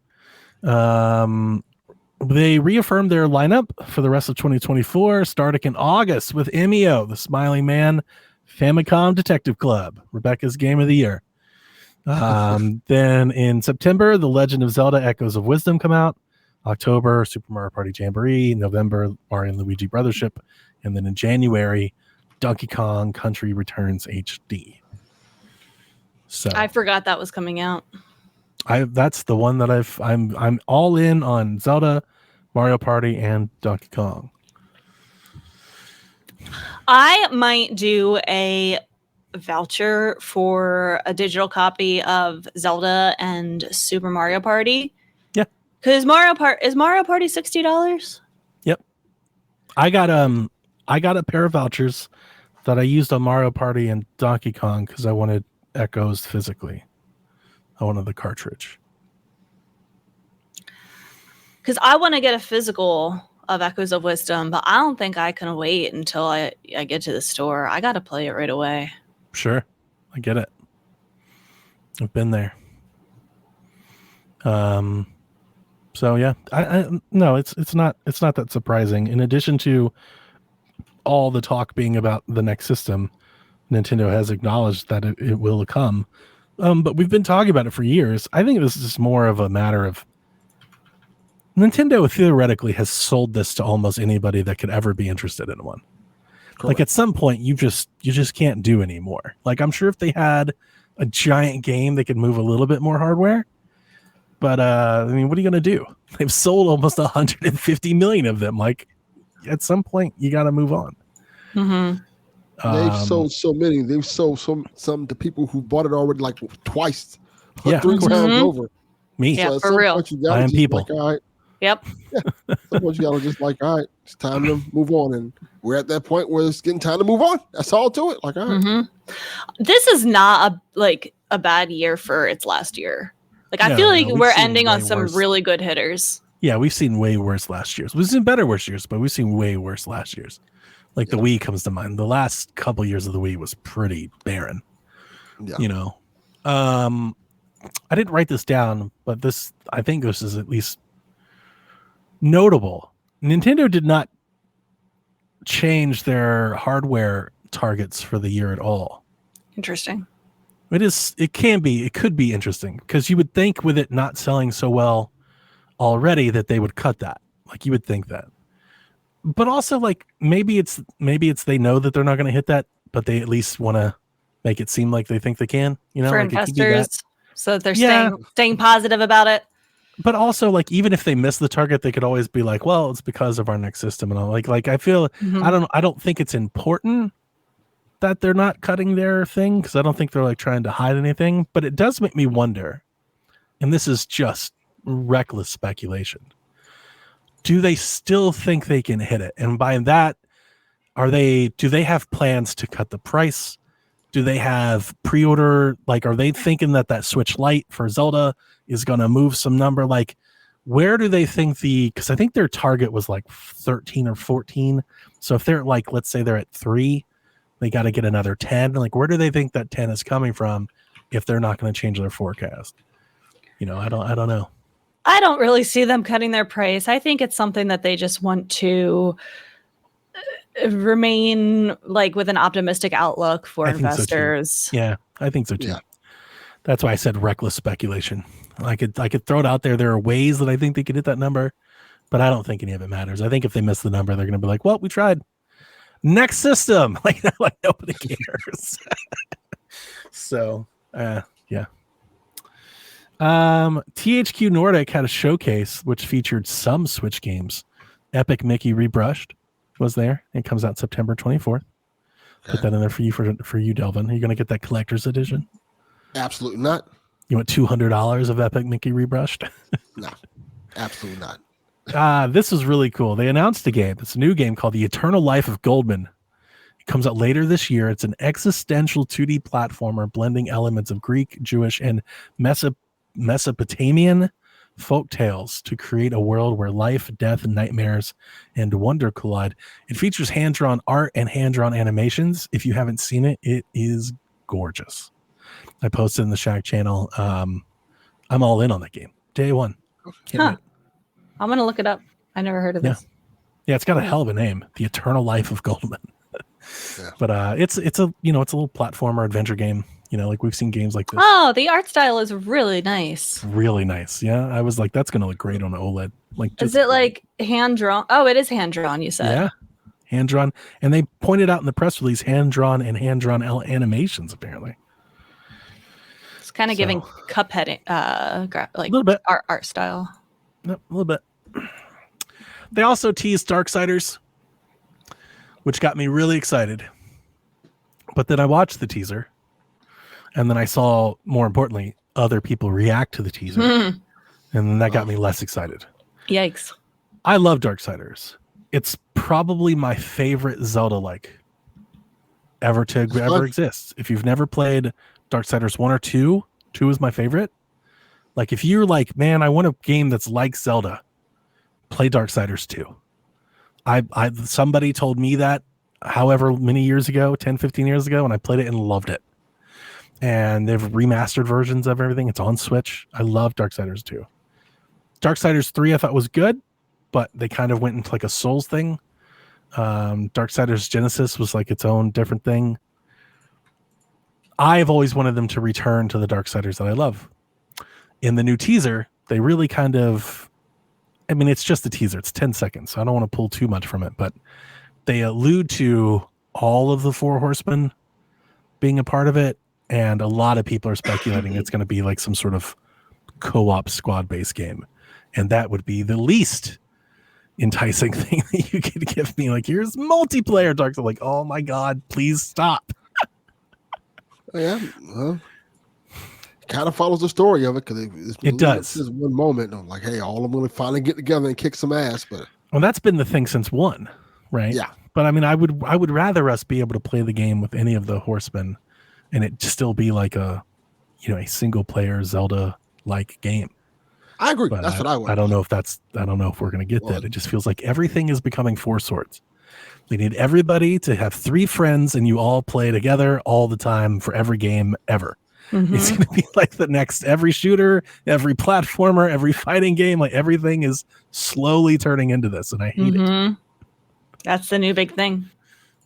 They reaffirmed their lineup for the rest of 2024, starting in August with Emio, the Smiling Man, Famicom Detective Club, Rebecca's Game of the Year. Then in September, The Legend of Zelda Echoes of Wisdom come out. October, Super Mario Party Jamboree. November, Mario and Luigi Brothership. And then in January, Donkey Kong Country Returns HD. So I forgot that was coming out. That's the one that I'm all in on: Zelda, Mario Party, and Donkey Kong. I might do a voucher for a digital copy of Zelda and Super Mario Party. Yeah, because Mario Party $60. Yep, I got a pair of vouchers that I used on Mario Party and Donkey Kong because I wanted Echoes physically. I wanted the cartridge. Because I want to get a physical of Echoes of Wisdom, but I don't think I can wait until I get to the store. I got to play it right away. Sure. I get it. I've been there. So yeah, no, it's not that surprising. In addition to all the talk being about the next system, Nintendo has acknowledged that it will come. But we've been talking about it for years. I think this is just more of a matter of Nintendo theoretically has sold this to almost anybody that could ever be interested in one. Correct. Like at some point you just can't do anymore. Like I'm sure if they had a giant game they could move a little bit more hardware. But I mean, what are you going to do? They've sold almost 150 million of them. Like at some point you got to move on. Mm-hmm. They've sold so many. They've sold some to people who bought it already like twice, or 3 times over. Me, yeah, for real. I am people. Like, all right. Yep. Yeah. Sometimes you gotta just like, all right, it's time to move on, and we're at that point where it's getting time to move on. That's all to it. Like, all right. Mm-hmm. This is not a bad year for its last year. Like I feel like we're ending on some really good hitters. Yeah, we've seen way worse last years. We've seen better worse years, but we've seen way worse last years. Like the Wii comes to mind. The last couple years of the Wii was pretty barren. Yeah. You know, I didn't write this down, but I think this is at least notable. Nintendo did not change their hardware targets for the year at all. Interesting. It could be interesting because you would think with it not selling so well already that they would cut that. Like you would think that. But also like maybe it's they know that they're not going to hit that, but they at least want to make it seem like they think they can, you know, for like investors, so that they're staying positive about it. But also like even if they miss the target, they could always be like, well, it's because of our next system and all. Like I feel I don't think it's important that they're not cutting their thing because I don't think they're like trying to hide anything, but it does make me wonder, and this is just reckless speculation. Do they still think they can hit it? And by that, do they have plans to cut the price? Do they have pre-order? Like, are they thinking that Switch Lite for Zelda is going to move some number? Like, where do they think because I think their target was like 13 or 14. So if they're like, let's say they're at 3, they got to get another 10. Like, where do they think that 10 is coming from if they're not going to change their forecast? You know, I don't know. I don't really see them cutting their price. I think it's something that they just want to remain like with an optimistic outlook for investors. So yeah, I think so too. Yeah. That's why I said reckless speculation. I could throw it out there. There are ways that I think they could hit that number, but I don't think any of it matters. I think if they miss the number, they're going to be like, well, we tried. Next system. Like nobody cares. So, yeah. THQ Nordic had a showcase which featured some Switch games. Epic Mickey Rebrushed was there. It comes out September 24th. Put that in there for you, Delvin. Are you going to get that collector's edition? Absolutely not. You want $200 of Epic Mickey Rebrushed? No, absolutely not. This is really cool. They announced a game. It's a new game called The Eternal Life of Goldman. It comes out later this year. It's an existential 2D platformer blending elements of Greek, Jewish, and Mesopotamian folk tales to create a world where life, death, nightmares, and wonder collide. It features hand-drawn art and hand-drawn animations. If you haven't seen it, it is gorgeous. I posted in the Shack channel. I'm all in on that game. Day one. Can't wait. I'm going to look it up. I never heard of this. Yeah, it's got a hell of a name. The Eternal Life of Goldman. But it's a little platformer adventure game. You know, like we've seen games like this. Oh, the art style is really nice. Really nice. Yeah, I was like, that's going to look great on OLED. Like, is it like hand drawn? Oh, it is hand drawn. You said. Yeah, hand drawn, and they pointed out in the press release hand drawn animations. Apparently, it's kind of giving Cuphead, like a little bit art style. Yep, a little bit. They also teased Darksiders, which got me really excited. But then I watched the teaser. And then I saw, more importantly, other people react to the teaser. And then that got me less excited. Yikes. I love Darksiders. It's probably my favorite Zelda-like ever exist. If you've never played Darksiders 1 or 2, 2 is my favorite. Like, if you're like, man, I want a game that's like Zelda, play Darksiders 2. Somebody told me that however many years ago, 10, 15 years ago, and I played it and loved it. And they've remastered versions of everything. It's on Switch. I love Darksiders 2. Darksiders 3 I thought was good, but they kind of went into like a Souls thing. Darksiders Genesis was like its own different thing. I've always wanted them to return to the Darksiders that I love. In the new teaser, they really kind of, I mean, it's just a teaser. It's 10 seconds. So I don't want to pull too much from it, but they allude to all of the Four Horsemen being a part of it. And a lot of people are speculating it's going to be like some sort of co-op squad-based game. And that would be the least enticing thing that you could give me. Like, here's multiplayer Dark Souls. Like, oh my God, please stop. Yeah, well, kind of follows the story of it because it does. There's one moment of like, hey, all of them going to finally get together and kick some ass. But well, that's been the thing since 1, right? Yeah. But I mean, I would rather us be able to play the game with any of the horsemen, and it still be like a single player Zelda like game. I agree. But that's what I want. I don't know if we're going to get that. It just feels like everything is becoming Four Swords. We need everybody to have 3 friends and you all play together all the time for every game ever. Mm-hmm. It's going to be like the next every shooter, every platformer, every fighting game. Like everything is slowly turning into this, and I hate it. That's the new big thing.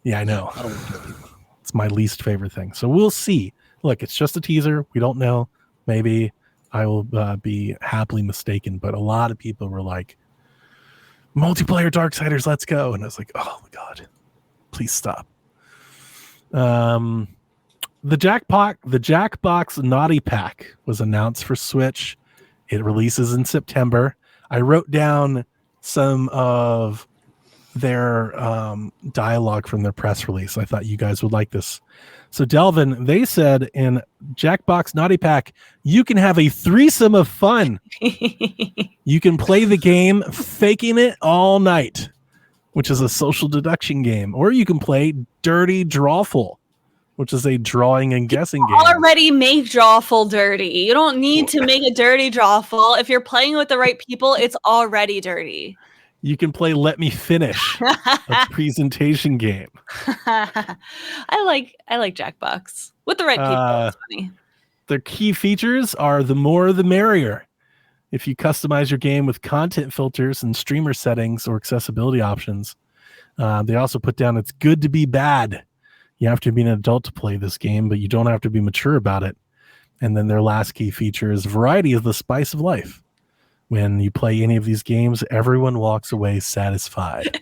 Yeah, I know. I don't want to kill people. It's my least favorite thing. So we'll see. Look, it's just a teaser. We don't know. Maybe I will be happily mistaken, but a lot of people were like, multiplayer Darksiders, let's go. And I was like, oh my God, please stop. The Jackbox Naughty Pack was announced for Switch. It releases in September. I wrote down some of their dialogue from their press release. I thought you guys would like this. So Delvin, they said in Jackbox Naughty Pack, you can have a threesome of fun. You can play the game Faking It All Night, which is a social deduction game, or you can play Dirty Drawful, which is a drawing and guessing game. Already make Drawful dirty. You don't need to make a dirty Drawful. If you're playing with the right people, it's already dirty. You can play Let Me Finish, a presentation game. I like Jackbox with the right people. It's funny. Their key features are the more the merrier. If you customize your game with content filters and streamer settings or accessibility options, they also put down it's good to be bad. You have to be an adult to play this game, but you don't have to be mature about it. And then their last key feature is variety is the spice of life. When you play any of these games, everyone walks away satisfied.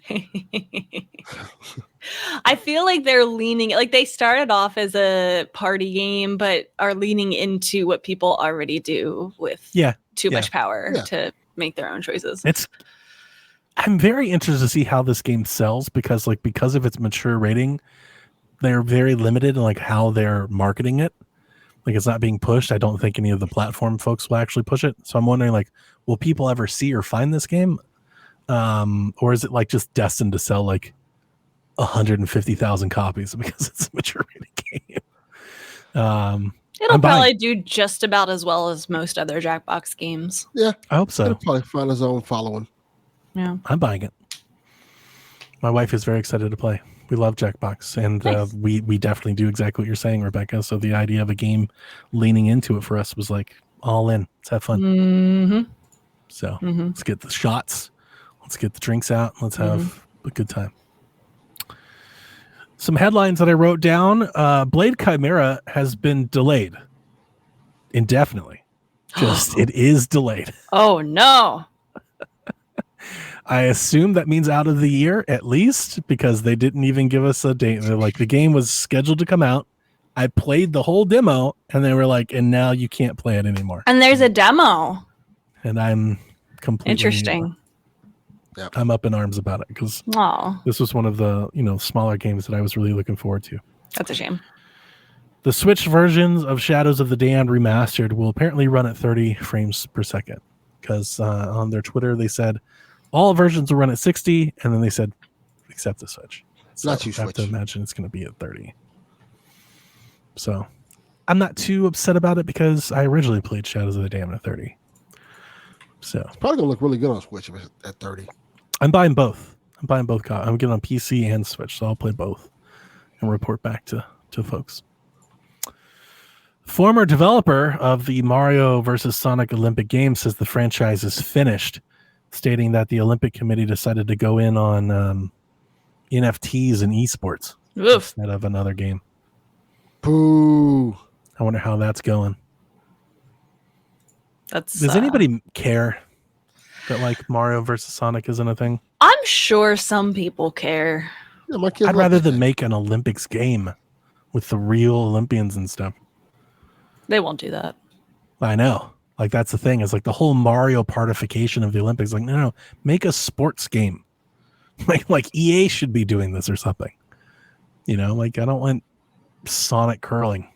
I feel like they're leaning, like they started off as a party game, but are leaning into what people already do with too much power to make their own choices. I'm very interested to see how this game sells because of its mature rating, they're very limited in like how they're marketing it. Like it's not being pushed. I don't think any of the platform folks will actually push it. So I'm wondering, like, will people ever see or find this game? Or is it like just destined to sell like 150,000 copies because it's a mature rated game? It'll probably do just about as well as most other Jackbox games. Yeah, I hope so. It'll probably find its own following. Yeah, I'm buying it. My wife is very excited to play. We love Jackbox, and nice. We definitely do exactly what you're saying, Rebecca. So the idea of a game leaning into it for us was like all in. Let's have fun. Mm-hmm. So let's get the shots. Let's get the drinks out. Let's have a good time. Some headlines that I wrote down. Blade Chimera has been delayed indefinitely. It is delayed. Oh, no. I assume that means out of the year at least because they didn't even give us a date. They're like, the game was scheduled to come out. I played the whole demo and they were like, and now you can't play it anymore. And there's a demo. And I'm completely interesting. I'm up in arms about it because this was one of the smaller games that I was really looking forward to. That's a shame. The Switch versions of Shadows of the Damned Remastered will apparently run at 30 frames per second because on their Twitter they said all versions will run at 60, and then they said except the Switch. So I have to imagine it's going to be at 30. So I'm not too upset about it because I originally played Shadows of the Damned at 30. So it's probably gonna look really good on Switch if it's at 30. I'm buying both. I'm getting on PC and Switch, so I'll play both and report back to folks. Former developer of the Mario vs. Sonic Olympic Games says the franchise is finished, stating that the Olympic Committee decided to go in on NFTs and esports instead of another game. Boo. I wonder how that's going. Does anybody care that like Mario versus Sonic isn't a thing? I'm sure some people care. Yeah, my kids I'd rather them make an Olympics game with the real Olympians and stuff. They won't do that. I know. Like, that's the thing. It's like the whole Mario partification of the Olympics. Like, no, make a sports game. Like EA should be doing this or something. You know, like I don't want Sonic curling.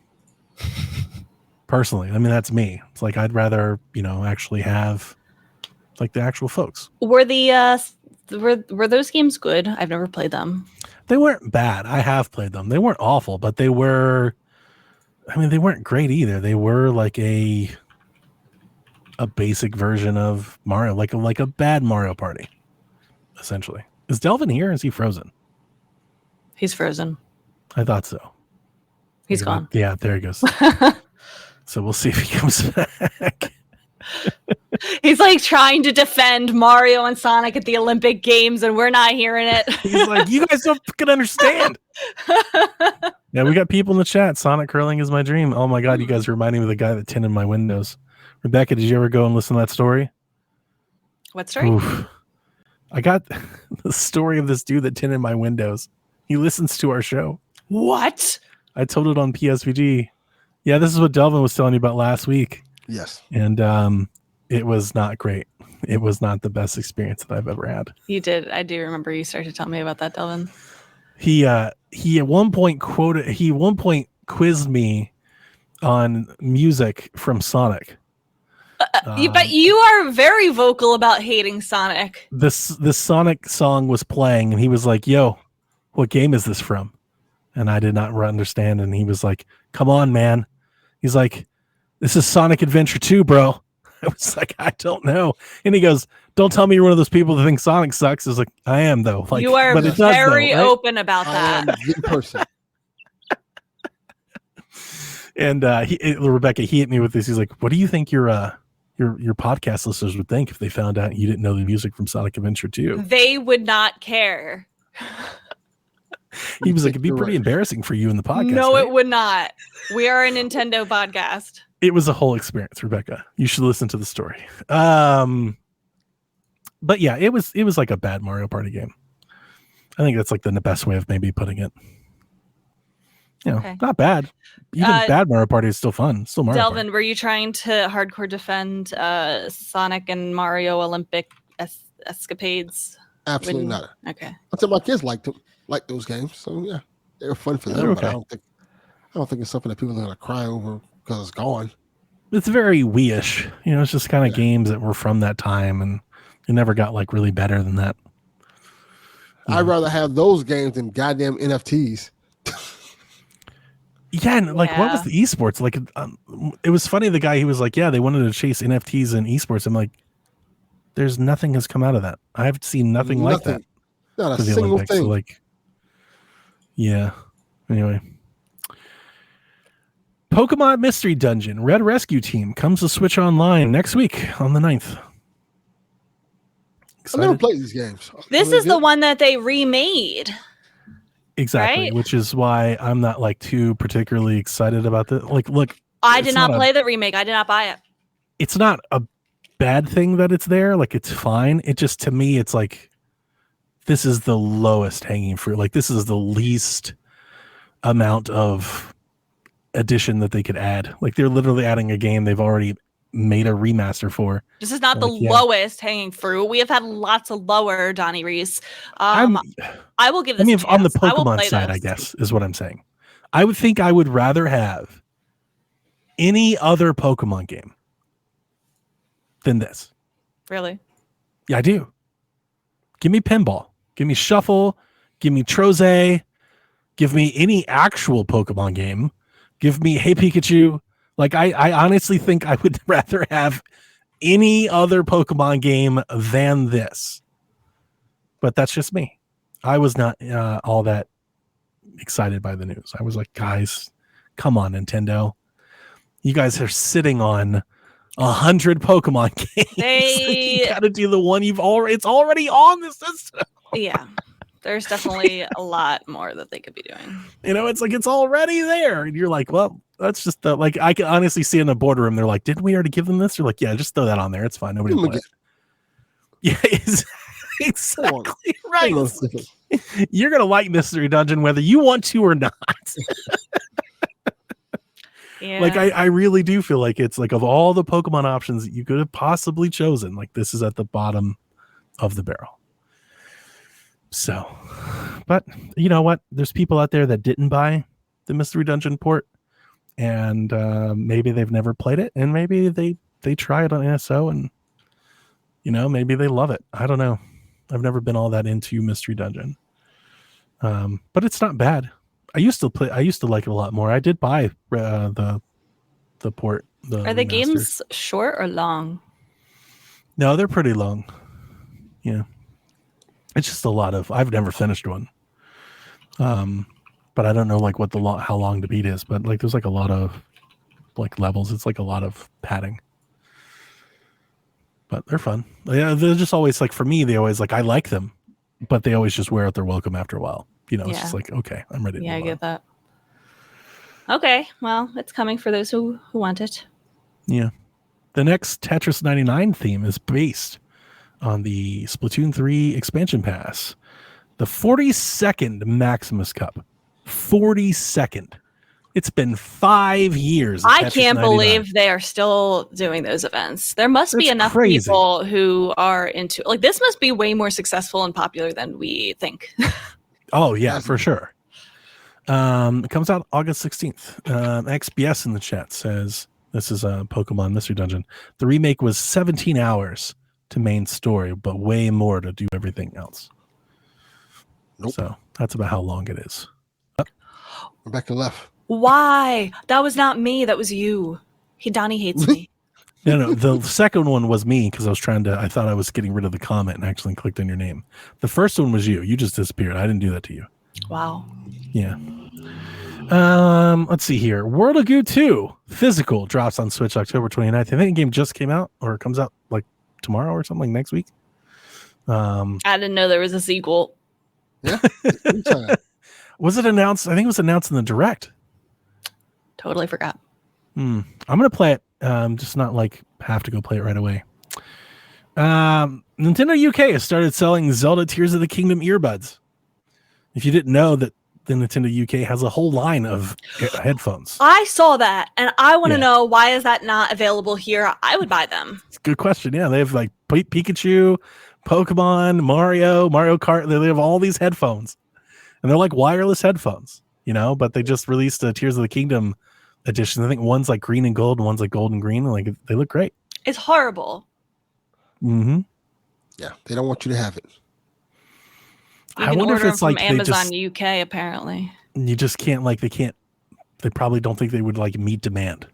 Personally, I mean, that's me. It's like I'd rather, actually have like the actual folks. Were were those games good? I've never played them. They weren't bad. I have played them. They weren't awful, but they were. I mean, they weren't great either. They were like a basic version of Mario, like a bad Mario Party, essentially. Is Delvin here? Or is he frozen? He's frozen. I thought so. He's gone. Yeah, there he goes. So we'll see if he comes back. He's like trying to defend Mario and Sonic at the Olympic Games, and we're not hearing it. He's like, you guys don't fucking understand. Yeah, we got people in the chat. Sonic curling is my dream. Oh my God, you guys reminding me of the guy that tinted my windows. Rebecca, did you ever go and listen to that story? What story? Oof. I got the story of this dude that tinted my windows. He listens to our show. What? I told it on PSVG. Yeah, this is what Delvin was telling you about last week. Yes. And it was not great. It was not the best experience that I've ever had. You did. I do remember you started to tell me about that, Delvin. He at one point quizzed me on music from Sonic. But you are very vocal about hating Sonic. This Sonic song was playing, and he was like, "Yo, what game is this from?" And I did not understand. And he was like, "Come on, man." He's like, "This is Sonic Adventure 2, bro." I was like, "I don't know." And he goes, "Don't tell me you're one of those people that think Sonic sucks." I was like, "I am, though." Like, you are but it very does, though, right? open about that. I am the person. And Rebecca, he hit me with this. He's like, "What do you think your podcast listeners would think if they found out you didn't know the music from Sonic Adventure 2? They would not care." He was like, "It'd be pretty embarrassing for you in the podcast." No, right? it would not. We are a Nintendo podcast. It was a whole experience, Rebecca. You should listen to the story. But yeah, it was like a bad Mario Party game. I think that's like the best way of maybe putting it. Okay. Not bad. Even bad Mario Party is still fun. Still Mario Delvin, Party. were you trying to hardcore defend Sonic and Mario Olympic escapades? Absolutely not. Okay. Oh, I said my kids like those games, so yeah, they were fun for them. Okay. But I don't think it's something that people are gonna cry over because it's gone. It's very Wii-ish. It's just kind of games that were from that time, and it never got like really better than that. I'd rather have those games than goddamn NFTs. Yeah, and like, what was the esports? Like, it was funny. The guy, he was like, "Yeah, they wanted to chase NFTs and esports." I'm like, "There's nothing has come out of that. I have seen nothing like that Not for a the single Olympics." thing. So like, yeah. Anyway, Pokemon Mystery Dungeon Red Rescue Team comes to Switch Online next week on the 9th. I never played these games. This is the one that they remade. Exactly, right? which is why I'm not like too particularly excited about this. Like, look, I did not play the remake. I did not buy it. It's not a bad thing that it's there. Like, it's fine. It just, to me, it's like, this is the lowest hanging fruit. Like, this is the least amount of addition that they could add. Like, they're literally adding a game they've already made a remaster for. This is not the lowest hanging fruit. We have had lots of lower, Donnie Reese. I will give this. I mean, on the Pokemon side, I guess, is what I'm saying. I would rather have any other Pokemon game than this. Really? Yeah, I do. Give me Pinball. Give me Shuffle. Give me Troze. Give me any actual Pokemon game. Give me Hey Pikachu. Like, I honestly think I would rather have any other Pokemon game than this. But that's just me. I was not all that excited by the news. I was like, guys, come on, Nintendo. You guys are sitting on 100 Pokemon games. You got to do the one it's already on the system. Yeah. There's definitely a lot more that they could be doing. It's like it's already there. And you're like, well, that's just I can honestly see in the boardroom, they're like, didn't we already give them this? You're like, yeah, just throw that on there. It's fine. Nobody will play it. Yeah, exactly right. You're going to like Mystery Dungeon whether you want to or not. Yeah. Like I really do feel like it's like of all the Pokemon options that you could have possibly chosen, like this is at the bottom of the barrel. So, but you know what? There's people out there that didn't buy the Mystery Dungeon port, and maybe they've never played it, and maybe they try it on NSO, and maybe they love it. I don't know. I've never been all that into Mystery Dungeon, but it's not bad. I used to like it a lot more. I did buy the port. Are the games short or long? No, they're pretty long. Yeah, it's just a lot of. I've never finished one, but I don't know like how long the beat is. But like, there's like a lot of like levels. It's like a lot of padding, but they're fun. Yeah, they're just always like for me. They always like I like them, but they always just wear out their welcome after a while. It's just like, okay, I'm ready to move on. I get that. Okay, well, it's coming for those who want it. Yeah. The next Tetris 99 theme is based on the Splatoon 3 expansion pass. The 42nd Maximus Cup. 42nd. It's been 5 years. I can't believe they are still doing those events. There must be enough people who are into like this must be way more successful and popular than we think. Oh, yeah, for sure. It comes out August 16th. XBS in the chat says, this is a Pokemon Mystery Dungeon. The remake was 17 hours to main story, but way more to do everything else. Nope. So that's about how long it is. Rebecca left. Why? That was not me. That was you. Donnie hates me. No, the second one was me because I thought I was getting rid of the comment and actually clicked on your name. The first one was you. You just disappeared. I didn't do that to you. Wow. Yeah. Let's see here. World of Goo 2 Physical drops on Switch October 29th. I think the game just came out or it comes out like tomorrow or something, like next week. I didn't know there was a sequel. Yeah. Was it announced? I think it was announced in the Direct. Totally forgot. I'm going to play it. Just not like have to go play it right away. Nintendo UK has started selling Zelda Tears of the Kingdom earbuds. If you didn't know that the Nintendo UK has a whole line of headphones. I saw that and I want to know why is that not available here? I would buy them. It's a good question. Yeah, they have like Pikachu, Pokemon, Mario Kart. They have all these headphones and they're like wireless headphones, but they just released a Tears of the Kingdom edition. I think one's like green and gold and one's like gold and green. And like they look great. It's horrible. Mm-hmm. Yeah, they don't want you to have it. I wonder if it's like Amazon UK. Apparently, you just can't like they probably don't think they would like meet demand.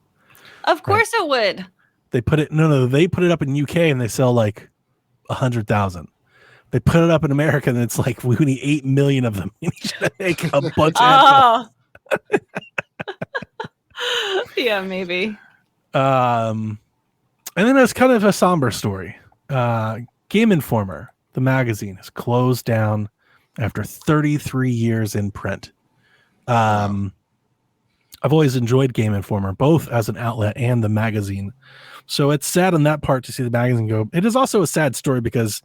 Of course it would. They put it they put it up in UK and they sell like 100,000. They put it up in America and it's like we need 8 million of them. You need to make a bunch of yeah, maybe. And then it's kind of a somber story. Game Informer, the magazine, is closed down after 33 years in print. I've always enjoyed Game Informer, both as an outlet and the magazine. So it's sad on that part to see the magazine go. It is also a sad story because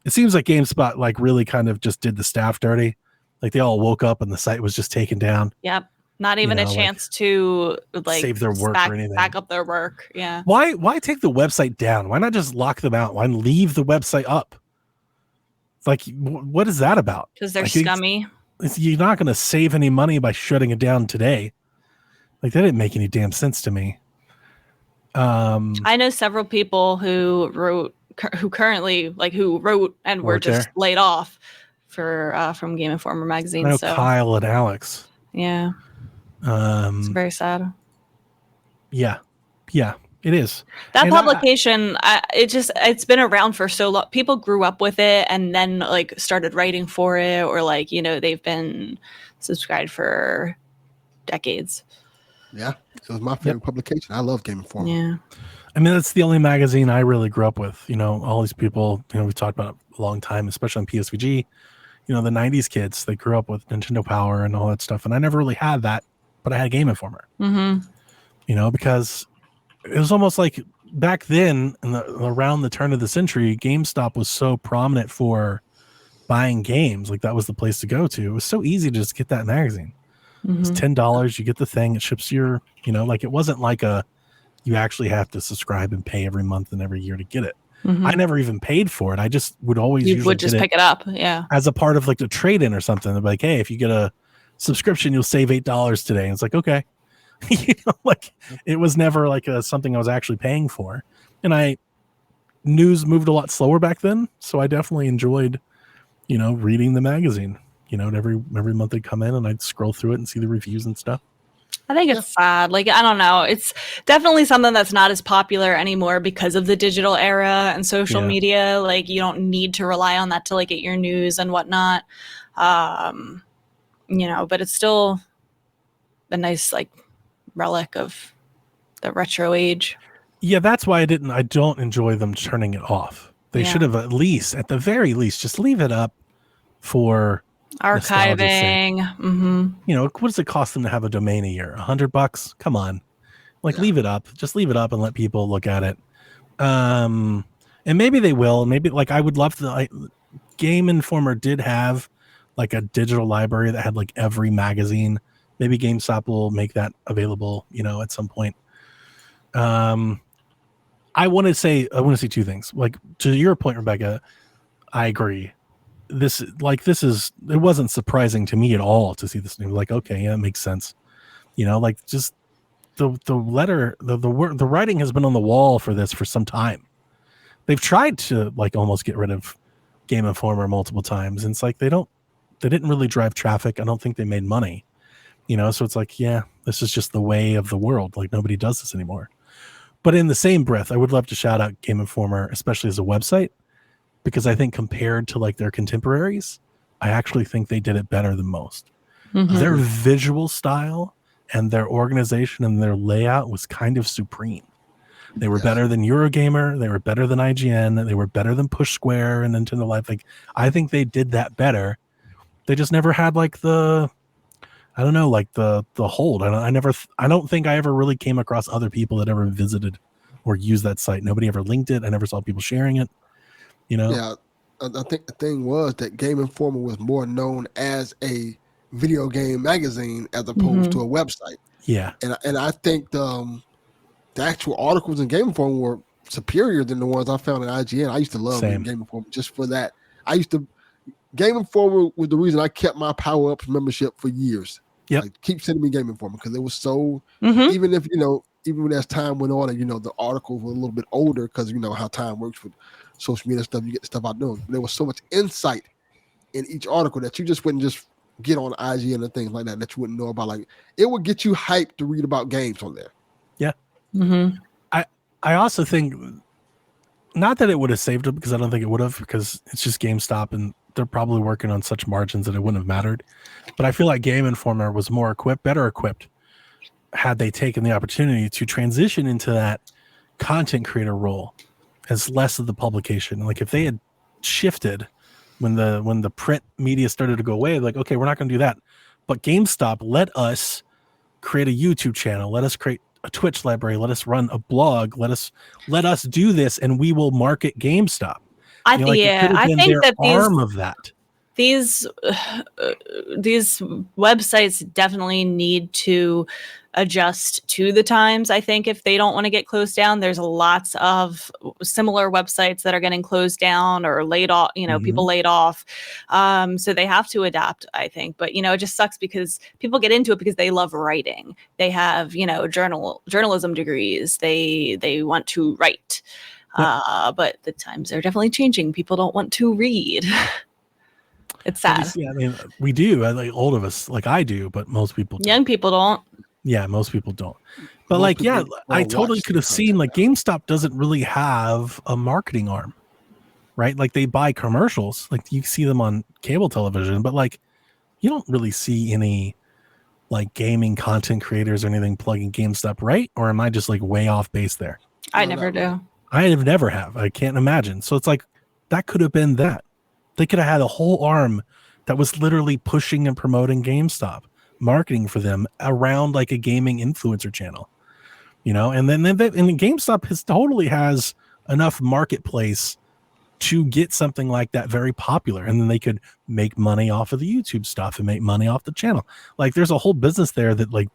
it seems like GameSpot like really kind of just did the staff dirty. Like they all woke up and the site was just taken down. Yep. Not even a chance to like save their work or anything. Back up their work. Yeah. Why take the website down? Why not just lock them out? Why leave the website up? Like, what is that about? Because they're scummy. You're not going to save any money by shutting it down today. Like, that didn't make any damn sense to me. I know several people who wrote and were just laid off from Game Informer magazine. I know Kyle and Alex. Yeah. It's very sad. Yeah, it is. That publication, it's been around for so long. People grew up with it and then like started writing for it, or like they've been subscribed for decades. Yeah, it was my favorite publication. I love Game Informer. Yeah. I mean, that's the only magazine I really grew up with. You know, all these people, you know, we've talked about it a long time, especially on PSVG, you know, the 90s kids, they grew up with Nintendo Power and all that stuff. And I never really had that, but I had Game Informer, you know, because it was almost like back then, around the turn of the century, GameStop was so prominent for buying games. Like that was the place to go to. It was so easy to just get that magazine. It's $10. You get the thing. It ships your, you know, like it wasn't like you actually have to subscribe and pay every month and every year to get it. I never even paid for it. I just would always usually just pick it up. Yeah. As a part of like the trade-in or something. They're like, hey, if you get a subscription, you'll save $8 today. And it's like, okay. You know, like it was never like something I was actually paying for. And news moved a lot slower back then. So I definitely enjoyed, you know, reading the magazine. You know, and every month they'd come in and I'd scroll through it and see the reviews and stuff. I think it's sad. Like, I don't know. It's definitely something that's not as popular anymore because of the digital era and social media. Like, you don't need to rely on that to like get your news and whatnot. You know, but it's still a nice like relic of the retro age. Yeah, that's why I don't enjoy them turning it off. They should have at the very least, just leave it up for archiving. You know, what does it cost them to have a domain a year? $100? Come on, like leave it up. Just leave it up and let people look at it. And maybe they will. Maybe like I would love to. Game Informer did have like a digital library that had like every magazine. Maybe GameStop will make that available. You know, at some point. I want to say two things. Like to your point, Rebecca, I agree. It wasn't surprising to me at all to see this new. Like, okay, yeah, it makes sense. You know, like just the letter, the writing has been on the wall for this for some time. They've tried to like almost get rid of Game Informer multiple times, and it's like they didn't really drive traffic. I don't think they made money. You know, so it's like, yeah, this is just the way of the world. Like nobody does this anymore. But in the same breath, I would love to shout out Game Informer, especially as a website, because I think compared to like their contemporaries, I actually think they did it better than most. Their visual style and their organization and their layout was kind of supreme. They were better than Eurogamer. They were better than IGN. They were better than Push Square and Nintendo Life. Like, I think they did that better. They just never had like the hold. I don't think I ever really came across other people that ever visited or used that site. Nobody ever linked it. I never saw people sharing it. You know? Yeah, I think the thing was that Game Informer was more known as a video game magazine as opposed to a website. Yeah, and I think the actual articles in Game Informer were superior than the ones I found in IGN. I used to love Game Informer just for that. Game Informer was the reason I kept my Power Ups membership for years. Yeah, like, keep sending me Game Informer because it was so. Even when as time went on and the articles were a little bit older because how time works with social media stuff, you get the stuff out there. There was so much insight in each article that you just wouldn't just get on IGN and things like that you wouldn't know about. Like it would get you hyped to read about games on there. Yeah. I also think not that it would have saved it because I don't think it would have because it's just GameStop and they're probably working on such margins that it wouldn't have mattered. But I feel like Game Informer was better equipped had they taken the opportunity to transition into that content creator role as less of the publication. Like if they had shifted when the print media started to go away, like, okay, we're not going to do that. But GameStop, let us create a YouTube channel. Let us create a Twitch library. Let us run a blog. Let us do this, and we will market GameStop. I think that arm of that. These websites definitely need to adjust to the times. I think if they don't want to get closed down, there's lots of similar websites that are getting closed down or laid off, people laid off. So they have to adapt, I think. But, it just sucks because people get into it because they love writing. They have, journalism degrees. They want to write. But the times are definitely changing. People don't want to read. It's sad. Yeah, I mean, we do. Like old of us, like I do, but most people don't. Young people don't. Yeah, most people don't. But I totally could have seen like GameStop doesn't really have a marketing arm, right? Like they buy commercials, like you see them on cable television, but like you don't really see any like gaming content creators or anything plugging GameStop, right? Or am I just like way off base there? I No, never do. I have never have. I can't imagine. So it's like that could have been that. They could have had a whole arm that was literally pushing and promoting GameStop, marketing for them around like a gaming influencer channel, and then GameStop totally has enough marketplace to get something like that very popular, and then they could make money off of the YouTube stuff and make money off the channel. Like there's a whole business there that like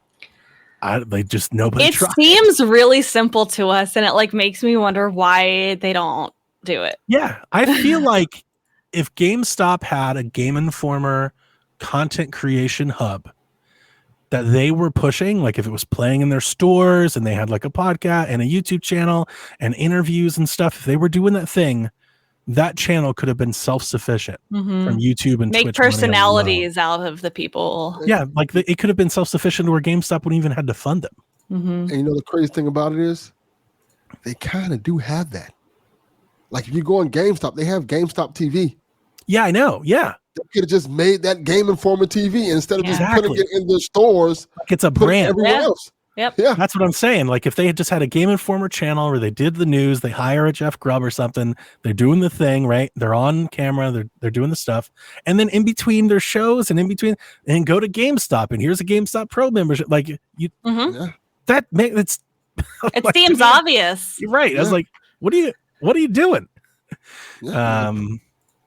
they just nobody It tried. seems really simple to us, and it like makes me wonder why they don't do it. Yeah, I feel like if GameStop had a Game Informer content creation hub that they were pushing, like if it was playing in their stores and they had like a podcast and a YouTube channel and interviews and stuff, if they were doing that thing, that channel could have been self-sufficient from YouTube and Make Twitch personalities out of the people. Yeah, like it could have been self-sufficient where GameStop wouldn't even had to fund them. And you know the crazy thing about it is, they kind of do have that. Like if you go on GameStop, they have GameStop TV. Yeah, I know. Yeah, they could have just made that Game Informer TV instead of just putting it in their stores. Like it's a brand. Everywhere else. Yep. Yeah, that's what I'm saying. Like if they had just had a Game Informer channel where they did the news, they hire a Jeff Grubb or something, they're doing the thing, right? They're on camera, they're doing the stuff, and then in between their shows and in between, and go to GameStop and here's a GameStop Pro membership. Like you, that makes it like, seems obvious, right? I was like, what are you doing?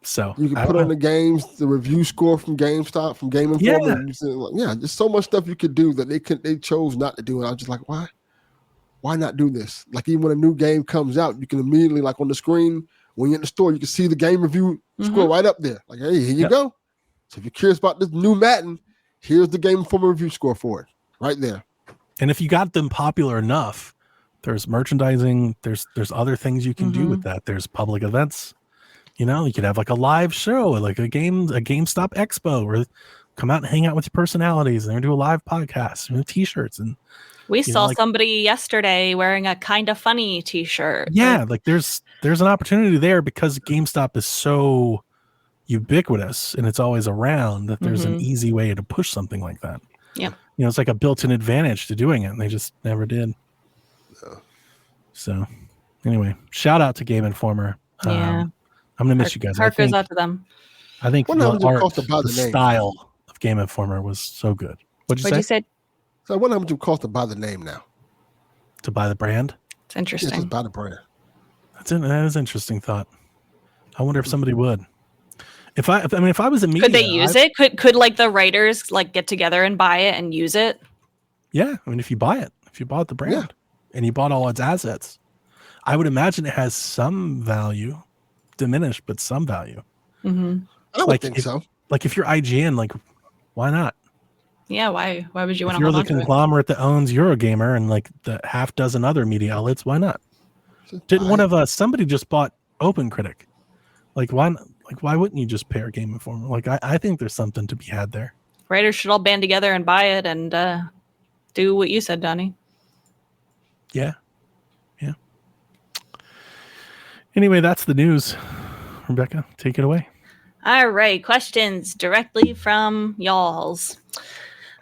So you can put on the games, the review score from GameStop, from Game Informer. There's so much stuff you could do that they chose not to do. And I was just like, why not do this? Like even when a new game comes out, you can immediately like on the screen when you're in the store, you can see the game review score right up there. Like, hey, here you go. So if you're curious about this new Madden, here's the Game Informer review score for it, right there. And if you got them popular enough, there's merchandising, there's other things you can do with that. There's public events. You could have like a live show, like a GameStop Expo, or come out and hang out with your personalities and do a live podcast and T-shirts. And we saw somebody yesterday wearing a Kind of Funny T-shirt. Yeah, like there's an opportunity there because GameStop is so ubiquitous and it's always around that there's an easy way to push something like that. Yeah, it's like a built-in advantage to doing it, and they just never did. So, anyway, shout out to Game Informer. Yeah. I'm gonna miss you guys. Heart goes out to them. I think the style of Game Informer was so good. What'd you say? So I wonder how much it would cost to buy the name now. To buy the brand? It's interesting. Yeah, just buy the brand. That is an interesting thought. I wonder if somebody would. If I was a media, could they use it? Could like the writers like get together and buy it and use it? Yeah, I mean, if you bought the brand and you bought all its assets, I would imagine it has some value. Diminished, but some value. I don't think so. Like if you're IGN, like why not? Yeah, why would you want to? You're the conglomerate that owns Eurogamer and like the half dozen other media outlets. Why not? Didn't one of somebody just bought OpenCritic? Like why? Like why wouldn't you just pair Game Informer? Like I think there's something to be had there. Writers should all band together and buy it and do what you said, Donnie. Yeah. Anyway, that's the news. Rebecca, take it away. All right. Questions directly from y'alls.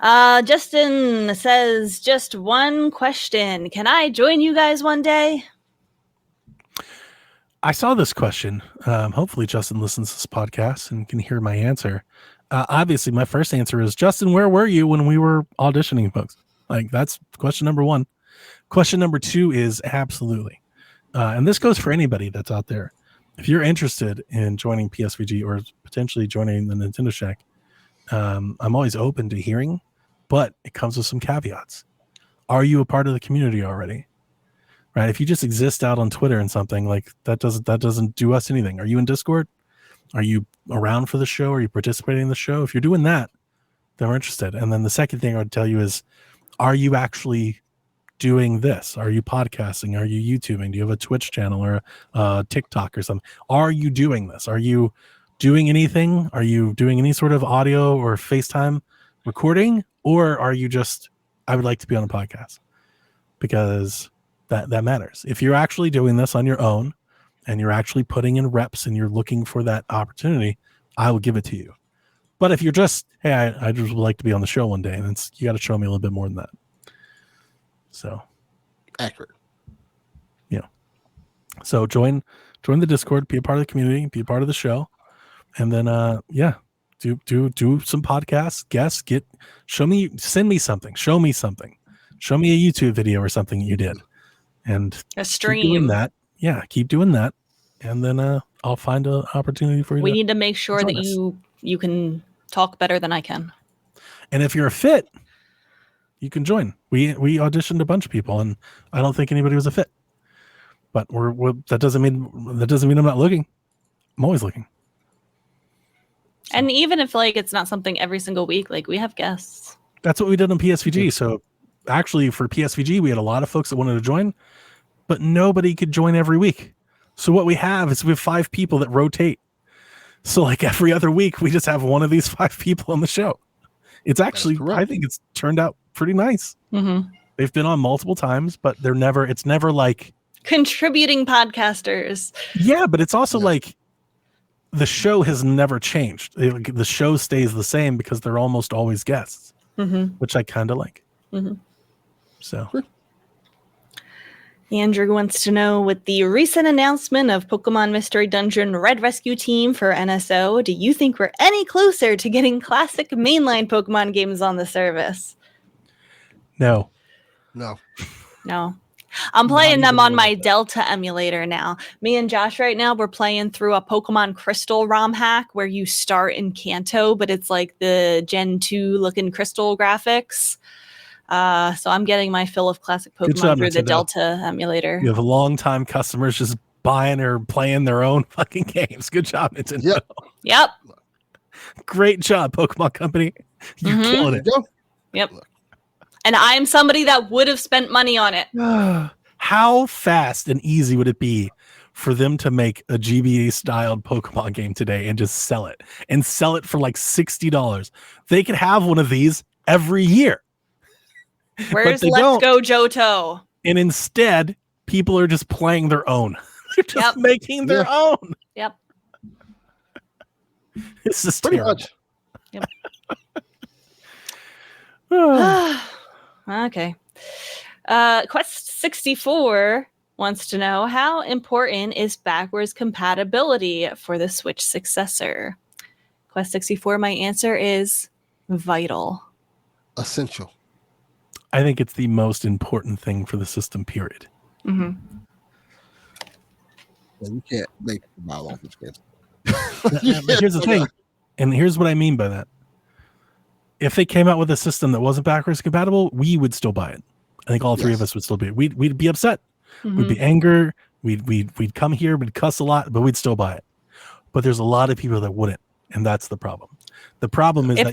Justin says, just one question. Can I join you guys one day? I saw this question. Hopefully Justin listens to this podcast and can hear my answer. Obviously, my first answer is, Justin, where were you when we were auditioning folks? Like, that's question number one. Question number two is absolutely. And this goes for anybody that's out there. If you're interested in joining PSVG or potentially joining the Nintendo Shack, I'm always open to hearing, but it comes with some caveats. Are you a part of the community already? Right? If you just exist out on Twitter and something, like that doesn't do us anything. Are you in Discord? Are you around for the show? Are you participating in the show? If you're doing that, then we're interested. And then the second thing I would tell you is, are you actually doing this? Are you podcasting? Are you YouTubing? Do you have a Twitch channel or a TikTok or something? Are you doing this? Are you doing anything? Are you doing any sort of audio or FaceTime recording? Or are you just, I would like to be on a podcast? Because that matters. If you're actually doing this on your own and you're actually putting in reps and you're looking for that opportunity, I will give it to you. But if you're just, hey, I just would like to be on the show one day, and you got to show me a little bit more than that. So Accurate. Yeah. So join the Discord, be a part of the community, be a part of the show, and then do some podcasts, guests, send me something, show me a YouTube video or something you did, and A keep stream. doing that. Yeah, keep doing that, and then I'll find an opportunity for you. We need to make sure that join us. you can talk better than I can. And if you're a fit, you can join. We auditioned a bunch of people, and I don't think anybody was a fit. But that doesn't mean I'm not looking. I'm always looking. So. And even if like it's not something every single week, like we have guests. That's what we did on PSVG. So actually, for PSVG, we had a lot of folks that wanted to join, but nobody could join every week. So what we have 5 people that rotate. So like every other week, we just have one of these 5 people on the show. It's actually, I think it's turned out pretty nice. Mm-hmm. They've been on multiple times, but it's never like contributing podcasters. Yeah, but it's also like the show has never changed. The show stays the same because they're almost always guests, which I kind of like. Mm-hmm. So. Andrew wants to know, with the recent announcement of Pokemon Mystery Dungeon Red Rescue Team for NSO, do you think we're any closer to getting classic mainline Pokemon games on the service? No. I'm playing them on my Delta emulator now. Me and Josh right now, we're playing through a Pokemon Crystal ROM hack where you start in Kanto, but it's like the Gen 2 looking crystal graphics. So I'm getting my fill of classic Pokemon through the Delta emulator. You have long-time customers just buying or playing their own fucking games. Good job, Nintendo. Yep. Great job, Pokemon Company. You're killing it. Yep. And I'm somebody that would have spent money on it. How fast and easy would it be for them to make a GBA-styled Pokemon game today and just sell it? And sell it for like $60. They could have one of these every year. Where's Let's Go Johto? And instead, people are just playing their own. They're just making their own. Yep. This is pretty terrible. much. Yep. Okay. Quest 64 wants to know, how important is backwards compatibility for the Switch successor? Quest 64, my answer is vital. Essential. I think it's the most important thing for the system, period. Mm-hmm. You can't make biological games. Here's the thing, and here's what I mean by that. If they came out with a system that wasn't backwards compatible, we would still buy it. I think all 3 of us would still be. We'd be upset. Mm-hmm. We'd be angry. We'd come here. We'd cuss a lot, but we'd still buy it. But there's a lot of people that wouldn't, and that's the problem. The problem is if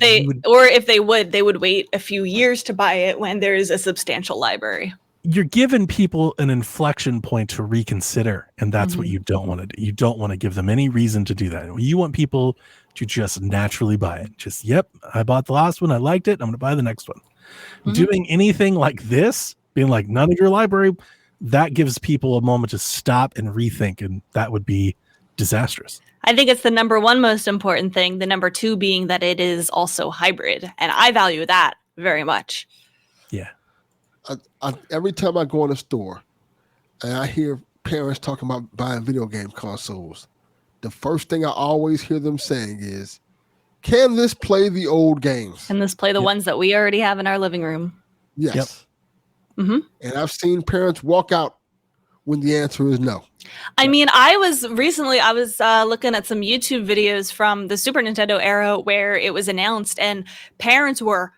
they would wait a few years to buy it when there's a substantial library. You're giving people an inflection point to reconsider, and that's what you don't want to do. You don't want to give them any reason to do that. You want people to just naturally buy it. Just, yep, I bought the last one. I liked it. I'm going to buy the next one. Doing anything like this, being like, none of your library, that gives people a moment to stop and rethink, and that would be disastrous. I think it's the number one most important thing. The number 2 being that it is also hybrid, and I value that very much. Yeah. Every time I go in a store and I hear parents talking about buying video game consoles, the first thing I always hear them saying is, can this play the old games? Can this play the ones that we already have in our living room? Yes. Yep. Mm-hmm. And I've seen parents walk out when the answer is no. I mean, I was looking at some YouTube videos from the Super Nintendo era where it was announced and parents were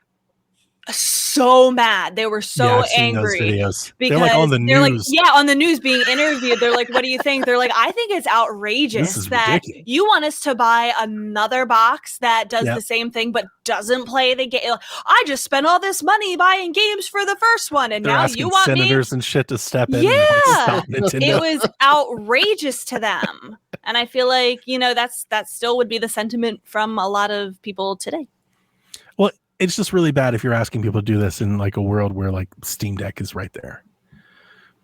so mad. They were so angry because they're like on the news. On the news being interviewed. They're like, what do you think? They're like, I think it's outrageous that ridiculous. You want us to buy another box that does the same thing but doesn't play the game. I just spent all this money buying games for the first one, and they're now you want senators and shit to step in. Yeah, and stop it was outrageous to them, and I feel like that still would be the sentiment from a lot of people today. Well, it's just really bad if you're asking people to do this in like a world where like Steam Deck is right there.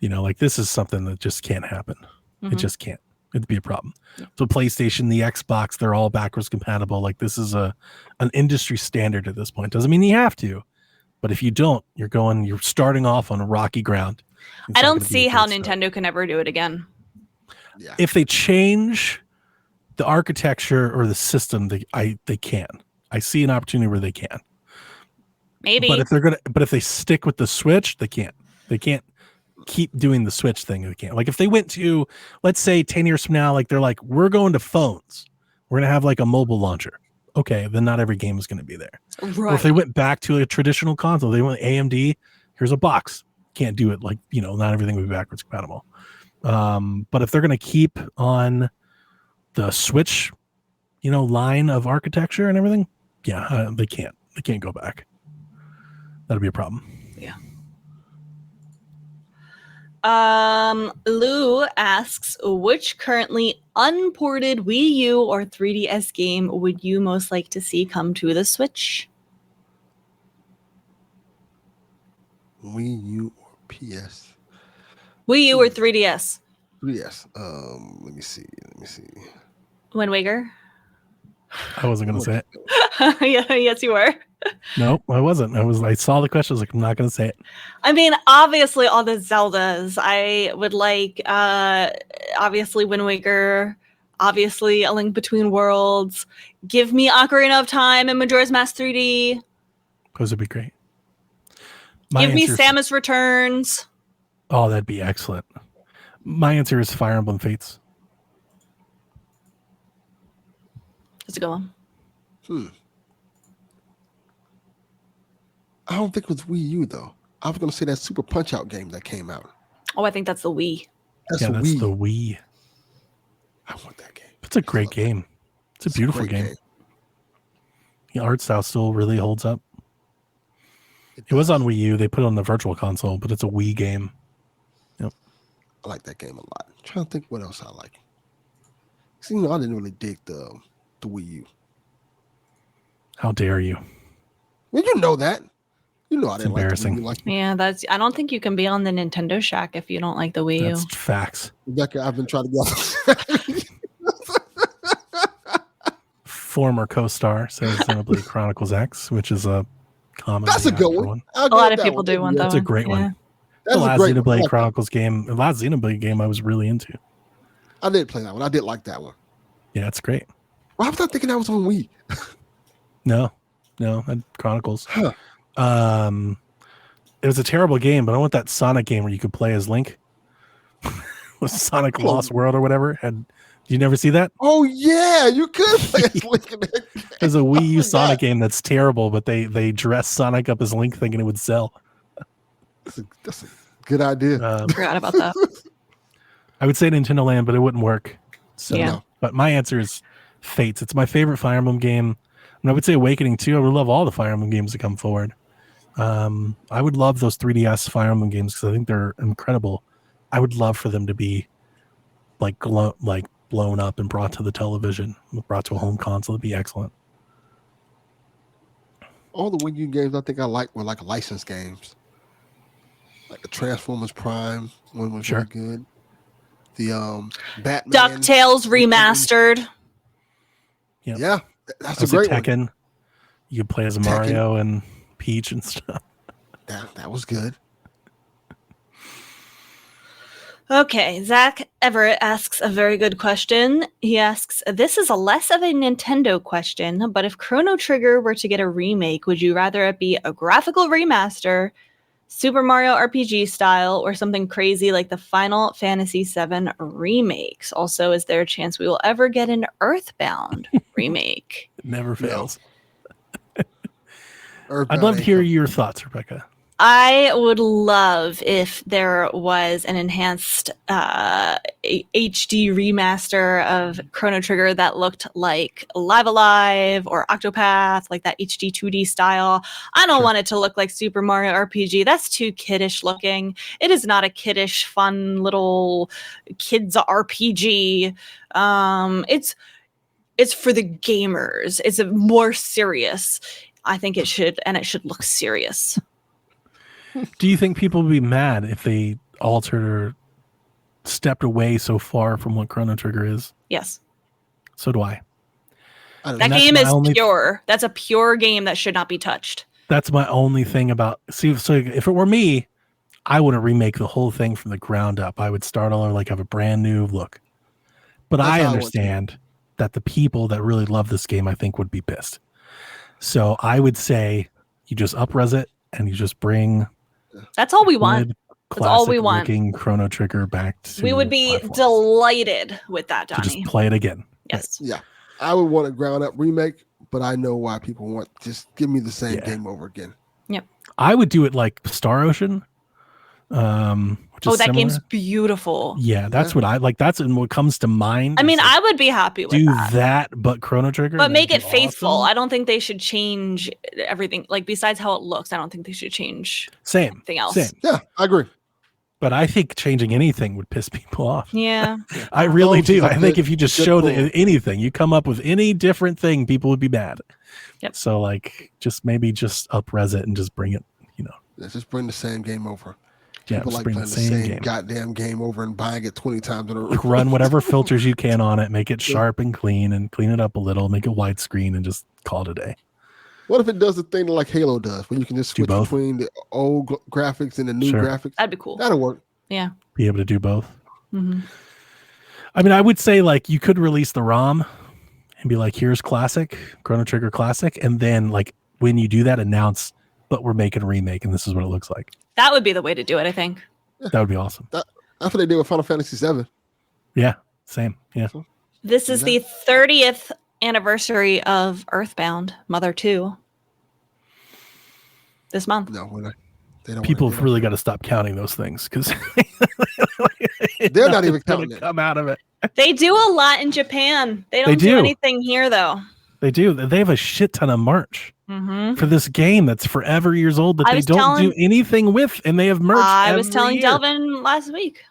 Like this is something that just can't happen. It just can't. It'd be a problem. So PlayStation, the Xbox, they're all backwards compatible. Like this is an industry standard at this point. Doesn't mean you have to, but if you don't, you're starting off on a rocky ground. I don't see how Nintendo can ever do it again. Yeah. If they change the architecture or the system, they can. I see an opportunity where they can. Maybe. But if they stick with the Switch, they can't. They can't keep doing the Switch thing. They can't. Like if they went to, let's say 10 years from now, like they're like, we're going to phones. We're going to have like a mobile launcher. Okay, then not every game is going to be there. Right. Or if they went back to a traditional console, they went AMD, here's a box. Can't do it. Like, not everything will be backwards compatible. But if they're going to keep on the Switch, line of architecture and everything, they can't. They can't go back. That'll be a problem. Yeah. Lou asks, which currently unported Wii U or 3DS game would you most like to see come to the Switch? Wii U or PS? Wii U or 3DS? 3DS. Let me see. Wind Waker? I wasn't going to say it. Yeah, yes, you were. Nope, I wasn't. I saw the question. I was like, I'm not going to say it. I mean, obviously, all the Zeldas. I would like, obviously, Wind Waker. Obviously, A Link Between Worlds. Give me Ocarina of Time and Majora's Mask 3D. Those would be great. Give me Samus Returns. Oh, that'd be excellent. My answer is Fire Emblem Fates. That's a good one. I don't think it was Wii U though. I was going to say that Super Punch Out game that came out. Oh, I think that's the Wii. That's the Wii. I want that game. It's a great game. It's a beautiful game. The art style still really holds up. It was on Wii U. They put it on the Virtual Console, but it's a Wii game. Yep. I like that game a lot. I'm trying to think what else I like. See, I didn't really dig the Wii U. How dare you? Well, you know that. You know I didn't embarrassing. like the Wii U. Yeah, I don't think you can be on the Nintendo Shack if you don't like the Wii U. That's facts. Rebecca, I've been trying to get Former co-star says Xenoblade Chronicles X, which is a common. That's a good one. A lot of people do want that one. That's a great one. That's the last a great Xenoblade one. Chronicles game, the last Xenoblade game I was really into. I did play that one. I did like that one. Yeah, it's great. Why was I thinking that was on Wii? No, Chronicles. Huh. It was a terrible game, but I want that Sonic game where you could play as Link. Was Sonic Lost World or whatever? Did you never see that? Oh yeah, you could play as Link in that game. There's a Wii U Sonic game that's terrible, but they dressed Sonic up as Link thinking it would sell. That's a good idea. Forgot about that. I would say Nintendo Land, but it wouldn't work. So, Yeah. But my answer is Fates. It's my favorite Fire Emblem game. And I would say Awakening too. I would love all the Fire Emblem games to come forward. I would love those 3DS Fire Emblem games because I think they're incredible. I would love for them to be blown up and brought to the television, brought to a home console. It'd be excellent. All the Wii U games I think I liked were like licensed games. Like the Transformers Prime one was really good. The Batman DuckTales remastered. Yep. Yeah, that's a great Tekken. one. You could play as Tekken. Mario and Peach and stuff. That was good. Okay, Zach Everett asks a very good question. He asks, this is a less of a Nintendo question, but if Chrono Trigger were to get a remake, would you rather it be a graphical remaster, Super Mario RPG style, or something crazy like the Final Fantasy VII remakes? Also, is there a chance we will ever get an Earthbound remake? It never fails. Earthbound I'd love to hear ain't your thoughts, Rebecca. I would love if there was an enhanced HD remaster of Chrono Trigger that looked like Live Alive or Octopath, like that HD 2D style. I don't want it to look like Super Mario RPG. That's too kiddish looking. It is not a kiddish, fun little kids RPG. It's for the gamers. It's a more serious. I think it should look serious. Do you think people would be mad if they altered or stepped away so far from what Chrono Trigger is. Yes. So do I. That game is pure. That's a pure game that should not be touched. That's my only thing about. See, so if it were me, I wouldn't remake the whole thing from the ground up. I would start all over, like have a brand new look. But I understand that the people that really love this game, I think, would be pissed. So I would say you just up-res it and you just bring. That's all we want. That's all we want. Chrono Trigger back to. We would be delighted with that, Donnie. To just play it again. Yes. Yeah. I would want a ground up remake, but I know why people want just give me the same game over again. Yep. I would do it like Star Ocean. Which is that similar. Game's beautiful. Yeah, that's what I like. That's what comes to mind. I mean, I would be happy with that, but Chrono Trigger. But make it faithful. Awesome. I don't think they should change everything. Like besides how it looks, I don't think they should change anything else. Same. Yeah, I agree. But I think changing anything would piss people off. Yeah. I really do. I think if you just showed anything, you come up with any different thing, people would be mad. Yep. So like just up-res it and just bring it, Let's just bring the same game over. Yeah, people like playing the same goddamn game over and buying it 20 times in a row. Run whatever filters you can on it, make it sharp and clean it up a little, make it widescreen and just call it a day. What if it does the thing like Halo does, where you can just switch between the old graphics and the new graphics? That'd be cool. That'll work. Yeah. Be able to do both. Mm-hmm. I mean, I would say like you could release the ROM and be like, here's classic, Chrono Trigger classic. And then like when you do that, announce, but we're making a remake and this is what it looks like. That would be the way to do it, I think. Yeah. That would be awesome. That's what they did with Final Fantasy VII. Yeah, same. Yeah. This is the 30th anniversary of Earthbound Mother 2. This month. No, they don't. People have really got to stop counting those things because they're not even counting it. Come out of it. They do a lot in Japan. They don't do anything here, though. They do. They have a shit ton of merch for this game that's forever years old that they don't do anything with, and they have merch. I was telling Delvin last week.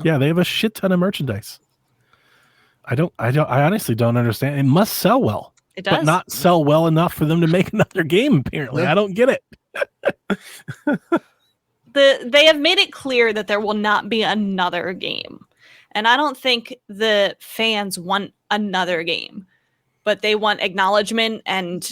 Yeah, they have a shit ton of merchandise. I honestly don't understand. It must sell well. It does. But not sell well enough for them to make another game, apparently. I don't get it. They have made it clear that there will not be another game. And I don't think the fans want another game. But they want acknowledgement and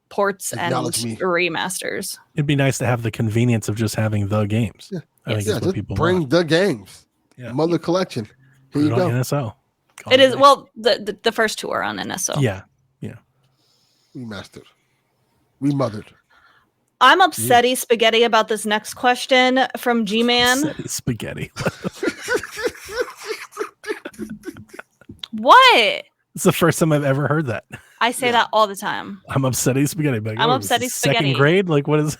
ports and remasters. It'd be nice to have the convenience of just having the games. Yeah. I think that's what people bring want. The games. Yeah. Mother Collection. Here you go. NSO. It is the first two are on NSO. Yeah. Remastered. Remothered. I'm upsetty spaghetti about this next question from G-Man. Upsetty spaghetti. What? It's the first time I've ever heard that. I say that all the time. I'm upsetty spaghetti. Like, I'm upsetty spaghetti. Second grade? Like, what is...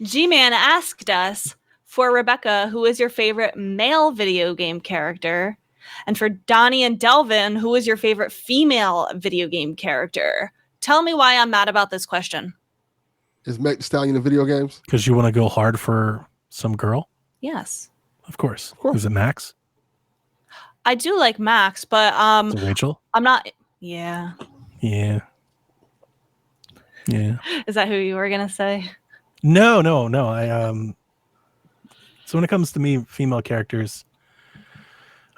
G-Man asked us, for Rebecca, who is your favorite male video game character? And for Donnie and Delvin, who is your favorite female video game character? Tell me why I'm mad about this question. Is Meg Thee Stallion in video games? Because you want to go hard for some girl? Yes. Of course. Is it Max? I do like Max, but Is it Rachel? I'm not. Yeah. Yeah. Is that who you were gonna say? No. So when it comes to me, female characters,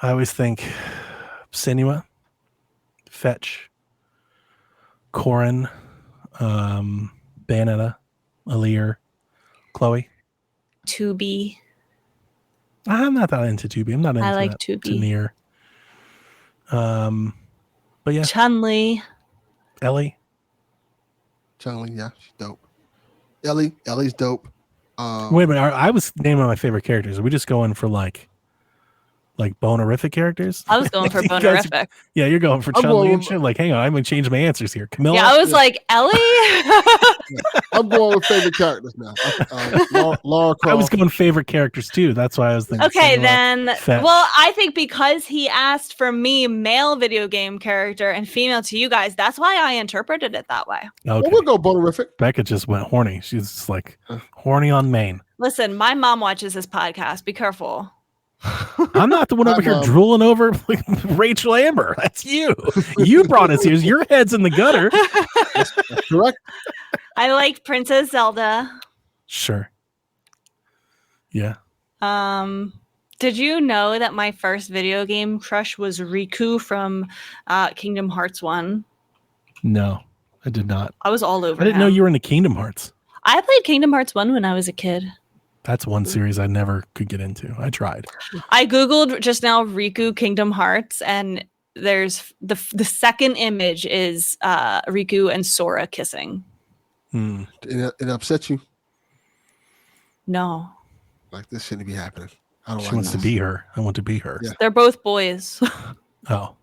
I always think Senua, Fetch, Corrin, Bayonetta, Alear, Chloe. 2B. I'm not that into 2B. I'm not into I like that 2B. to Nier. But yeah. Chun-Li. Ellie. Chun-Li, yeah, she's dope. Ellie's dope. Wait a minute. I was naming my favorite characters. Are we just going for like bonerific characters? I was going for bonerific. Yeah, you're going for Chun-Li and shit. Like, hang on, I'm gonna change my answers here. Camilla. Yeah, I was like Ellie. I'm going with favorite characters now. Lara Croft. I was going favorite characters too. That's why I was thinking. Okay, then. Well, I think because he asked for me male video game character and female to you guys, that's why I interpreted it that way. Okay. Well, we'll go bonerific. Becca just went horny. She's just like horny on main. Listen, my mom watches this podcast. Be careful. I'm not the one over here drooling over like Rachel Amber. That's you. You brought us here. Your head's in the gutter. That's correct. I like Princess Zelda. Sure. Yeah. Did you know that my first video game crush was Riku from Kingdom Hearts 1? No, I did not. I was all over I didn't him. know you were into Kingdom Hearts. I played Kingdom Hearts 1 when I was a kid. That's one series I never could get into. I tried. I Googled just now Riku Kingdom Hearts, and there's the second image is Riku and Sora kissing. It upsets you. No. Like, this shouldn't be happening. I don't She like wants to this. be her. I want to be her. Yeah. They're both boys. Oh,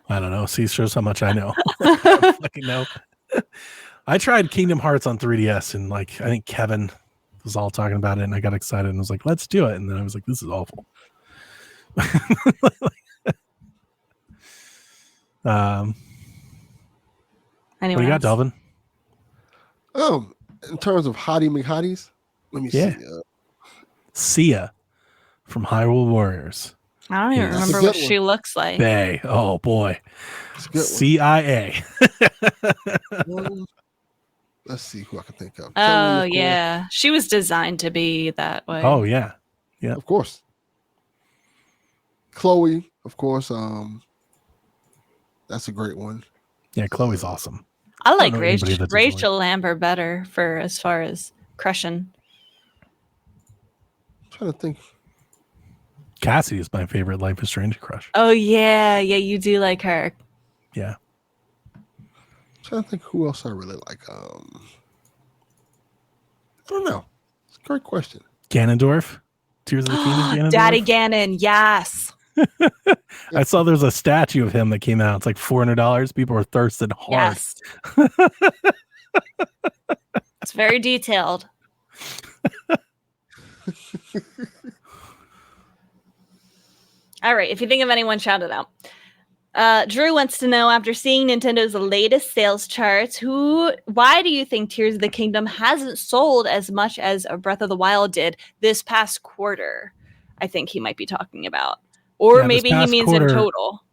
I don't know. See, shows how much I know. I don't fucking know. I tried Kingdom Hearts on 3DS, and like I think Kevin was all talking about it, and I got excited and was like, "Let's do it." And then I was like, "This is awful." Anyway, What do you got, Delvin? In terms of hottie McHotties, let me Yeah. see. Sia from Hyrule Warriors. I don't even That's remember a good what she looks like. Bay. Oh boy. It's a good one. CIA. Let's see who I can think of. Oh, Chun-Li, of course. yeah. She was designed to be that way. Oh yeah. Of course. Chloe, of course. That's a great one. Yeah, Chloe's awesome. I like know anybody that's Rachel Lambert better for as far as crushing. I'm trying to think. Cassie is my favorite Life is Strange crush. Oh, yeah. Yeah, you do like her. Yeah. I'm trying to think who else I really like. I don't know. It's a great question. Ganondorf. Tears of the Kingdom Ganondorf. Daddy Ganon, yes. I saw there's a statue of him that came out. It's like $400. People are thirsting hard. Yes. It's very detailed. All right. If you think of anyone, shout it out. Drew wants to know, after seeing Nintendo's latest sales charts, why do you think Tears of the Kingdom hasn't sold as much as Breath of the Wild did this past quarter? I think he might be talking about. Or Yeah, maybe he means in total.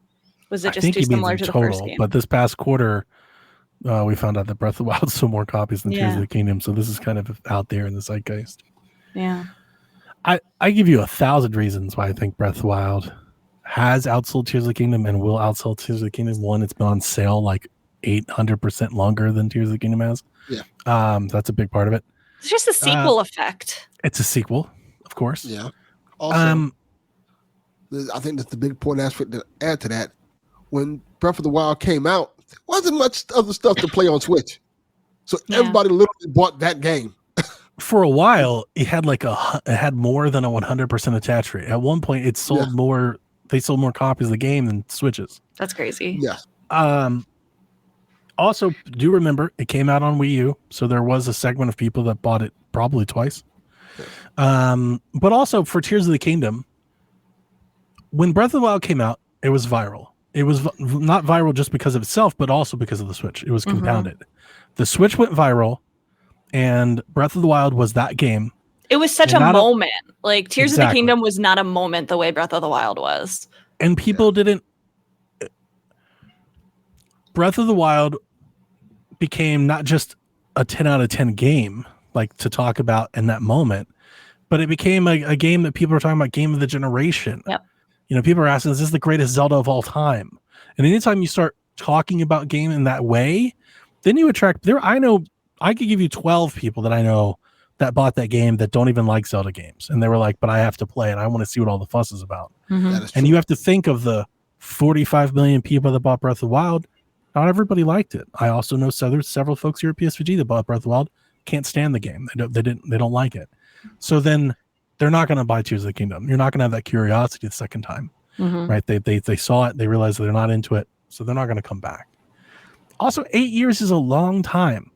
Was it I just think too he means similar in to the total, first game? but this past quarter, we found out that Breath of the Wild sold more copies than Tears Yeah. of the Kingdom. So this is kind of out there in the zeitgeist. Yeah. I give you 1,000 reasons why I think Breath of the Wild has outsold Tears of the Kingdom and will outsell Tears of the Kingdom. One, it's been on sale like 800% longer than Tears of the Kingdom has. Yeah. That's a big part of it. It's just a sequel effect. It's a sequel, of course. Yeah. Also, I think that's the big important aspect to add to that. When Breath of the Wild came out, there wasn't much other stuff to play on Switch. So everybody literally bought that game. For a while, it had it had more than a 100% attach rate. At one point, it sold more. They sold more copies of the game than Switches. That's crazy. Yeah. Also, do remember it came out on Wii U, so there was a segment of people that bought it probably twice. But also for Tears of the Kingdom, when Breath of the Wild came out, it was viral. It was not viral just because of itself, but also because of the Switch. It was compounded. The Switch went viral, and Breath of the Wild was that game. It was such a moment. Like Tears of the Kingdom was not a moment the way Breath of the Wild was. And people didn't. Breath of the Wild became not just a 10 out of 10 game, like to talk about in that moment, but it became a game that people are talking about, game of the generation. Yep. You know, people are asking, is this the greatest Zelda of all time? And anytime you start talking about game in that way, then you attract I could give you 12 people that I know that bought that game that don't even like Zelda games. And they were like, but I have to play and I want to see what all the fuss is about. That is true. And you have to think of the 45 million people that bought Breath of the Wild. Not everybody liked it. I also know there's several folks here at PSVG that bought Breath of the Wild, can't stand the game. They don't like it. So then they're not going to buy Tears of the Kingdom. You're not going to have that curiosity the second time, right? They saw it, they realized they're not into it, so they're not going to come back. Also, 8 years is a long time.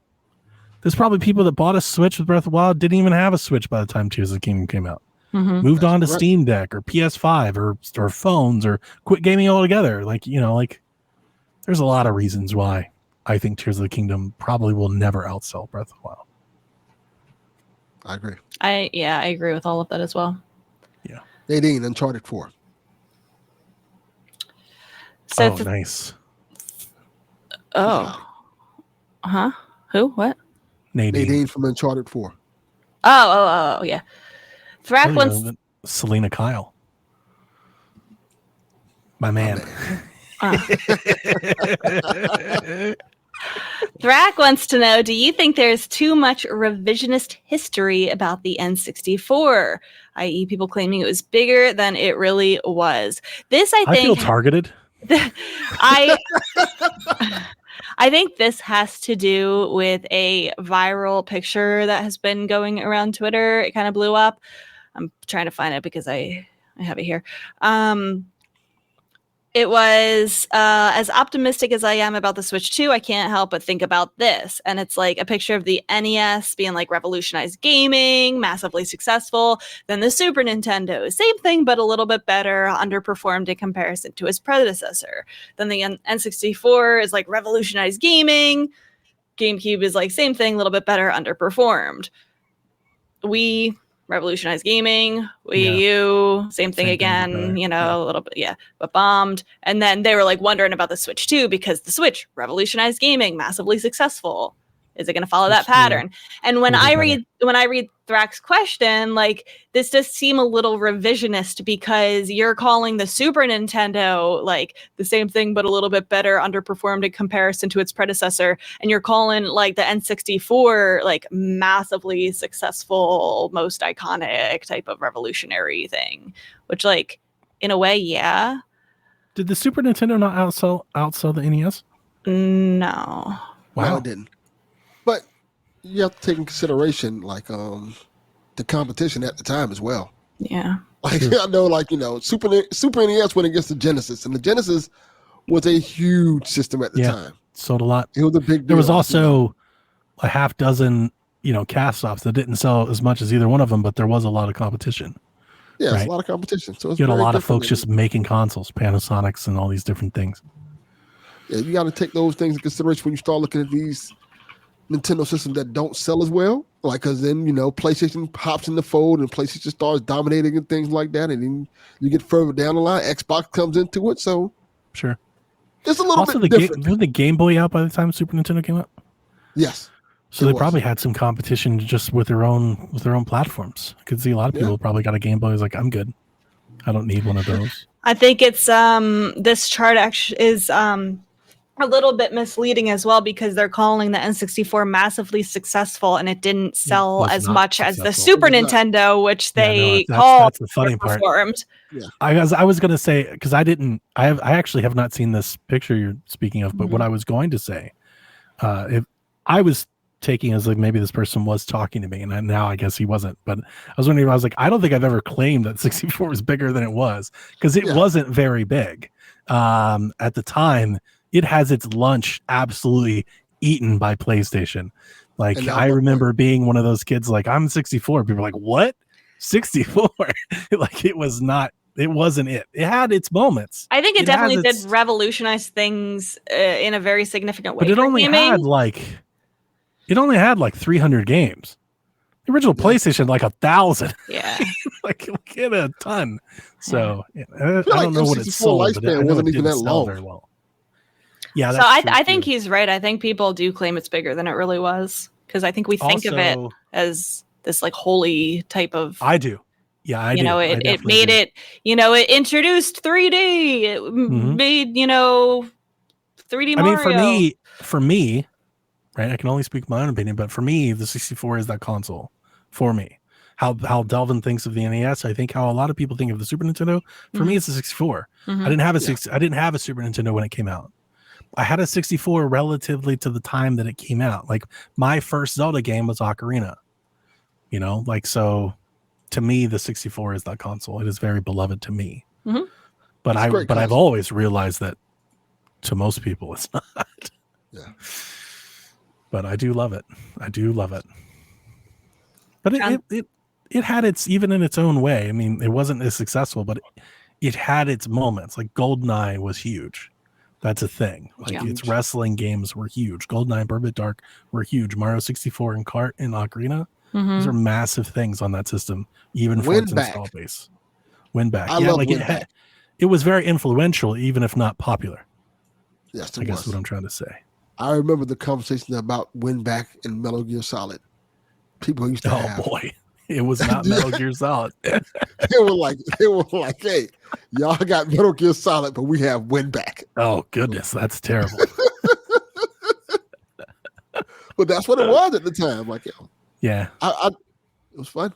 There's probably people that bought a Switch with Breath of the Wild, didn't even have a Switch by the time Tears of the Kingdom came out. Moved on to Steam Deck or PS5 or phones or quit gaming altogether. There's a lot of reasons why I think Tears of the Kingdom probably will never outsell Breath of the Wild. I agree. I agree with all of that as well. Yeah. Nadine, Uncharted 4. So nice. Oh. Huh? Who? What? Nadine. Nadine from Uncharted 4. Oh, yeah. Thrak Really wants doesn't. Selena Kyle. My man. Thrak wants to know, do you think there's too much revisionist history about the N64, i.e. people claiming it was bigger than it really was? This, I feel think, targeted. I think this has to do with a viral picture that has been going around Twitter. It kind of blew up. I'm trying to find it because I have it here. It was as optimistic as I am about the Switch 2, I can't help but think about this. And it's like a picture of the NES being like revolutionized gaming, massively successful. Then the Super Nintendo, same thing, but a little bit better, underperformed in comparison to its predecessor. Then the N64 is like revolutionized gaming. GameCube is like same thing, a little bit better, underperformed. Wii, revolutionized gaming. Wii U, same thing again, a little bit, but bombed. And then they were like wondering about the Switch 2 because the Switch revolutionized gaming, massively successful. Is it going to follow that pattern? And when I read Thrak's question, like this does seem a little revisionist because you're calling the Super Nintendo like the same thing but a little bit better, underperformed in comparison to its predecessor, and you're calling like the N64 like massively successful, most iconic type of revolutionary thing, which like in a way, yeah. Did the Super Nintendo not outsell the NES? No. Wow, No, it didn't. But you have to take in consideration like the competition at the time as well. Yeah. Like I know, like Super NES went against the Genesis, and the Genesis was a huge system at the time. Sold a lot. It was a big deal. There was also a half dozen, cast-offs that didn't sell as much as either one of them, but there was a lot of competition. Yeah, it's a lot of competition. So it's you had a lot of folks just making consoles, Panasonics, and all these different things. Yeah, you got to take those things in consideration when you start looking at these Nintendo systems that don't sell as well. Like, because then, PlayStation hops in the fold and PlayStation starts dominating and things like that. And then you get further down the line, Xbox comes into it. So, sure. It's a little bit different. Wasn't the Game Boy out by the time Super Nintendo came out? Yes. So they probably had some competition just with their own platforms. I could see a lot of people probably got a Game Boy. Like, I'm good. I don't need one of those. I think it's this chart actually is a little bit misleading as well because they're calling the N64 massively successable and it didn't sell as much as the Super Nintendo, which they called that's the funny part. Yeah. I was going to say, because I actually have not seen this picture you're speaking of, but what I was going to say, if I was taking as like maybe this person was talking to me and now I guess he wasn't, but I was wondering, I was like, I don't think I've ever claimed that 64 was bigger than it was because it wasn't very big. At the time, it has its lunch absolutely eaten by PlayStation. Like I remember being one of those kids like, I'm 64. People are like, what? 64? Like it wasn't it. It had its moments. I think it definitely did revolutionize things in a very significant way. But it only had like 300 games. The original PlayStation had like 1,000. Yeah. like it had a ton. So I don't know what it sold, but I know it didn't sell very well. Yeah, so I think he's right. I think people do claim it's bigger than it really was because I think we think of it as this like holy type of. I do. Yeah, I do. It made it. It introduced 3D. It made 3D Mario. I mean, for me, right? I can only speak my own opinion, but for me, the 64 is that console. For me, how Delvin thinks of the NES, I think how a lot of people think of the Super Nintendo. For me, it's the 64. I didn't have a Super Nintendo when it came out. I had a 64 relatively to the time that it came out. Like my first Zelda game was Ocarina, so to me, the 64 is that console. It is very beloved to me, but I've always realized that to most people it's not. Yeah, but I do love it. But it had its, even in its own way. I mean, it wasn't as successful, but it had its moments. Like GoldenEye was huge. That's a thing. Like its wrestling games were huge. GoldenEye and Perfect Dark were huge. Mario 64 and Kart and Ocarina. Those are massive things on that system, even for its install base. Win-back. I love Win-back. It was very influential, even if not popular. Yes, I guess that's what I'm trying to say. I remember the conversation about Win-back and Metal Gear Solid. People used to have. Oh, boy. It was not Metal Gear Solid. They were like, hey, y'all got Metal Gear Solid, but we have Win Back. Oh goodness, that's terrible. But that's what it was at the time. Like, Yeah, it was fun.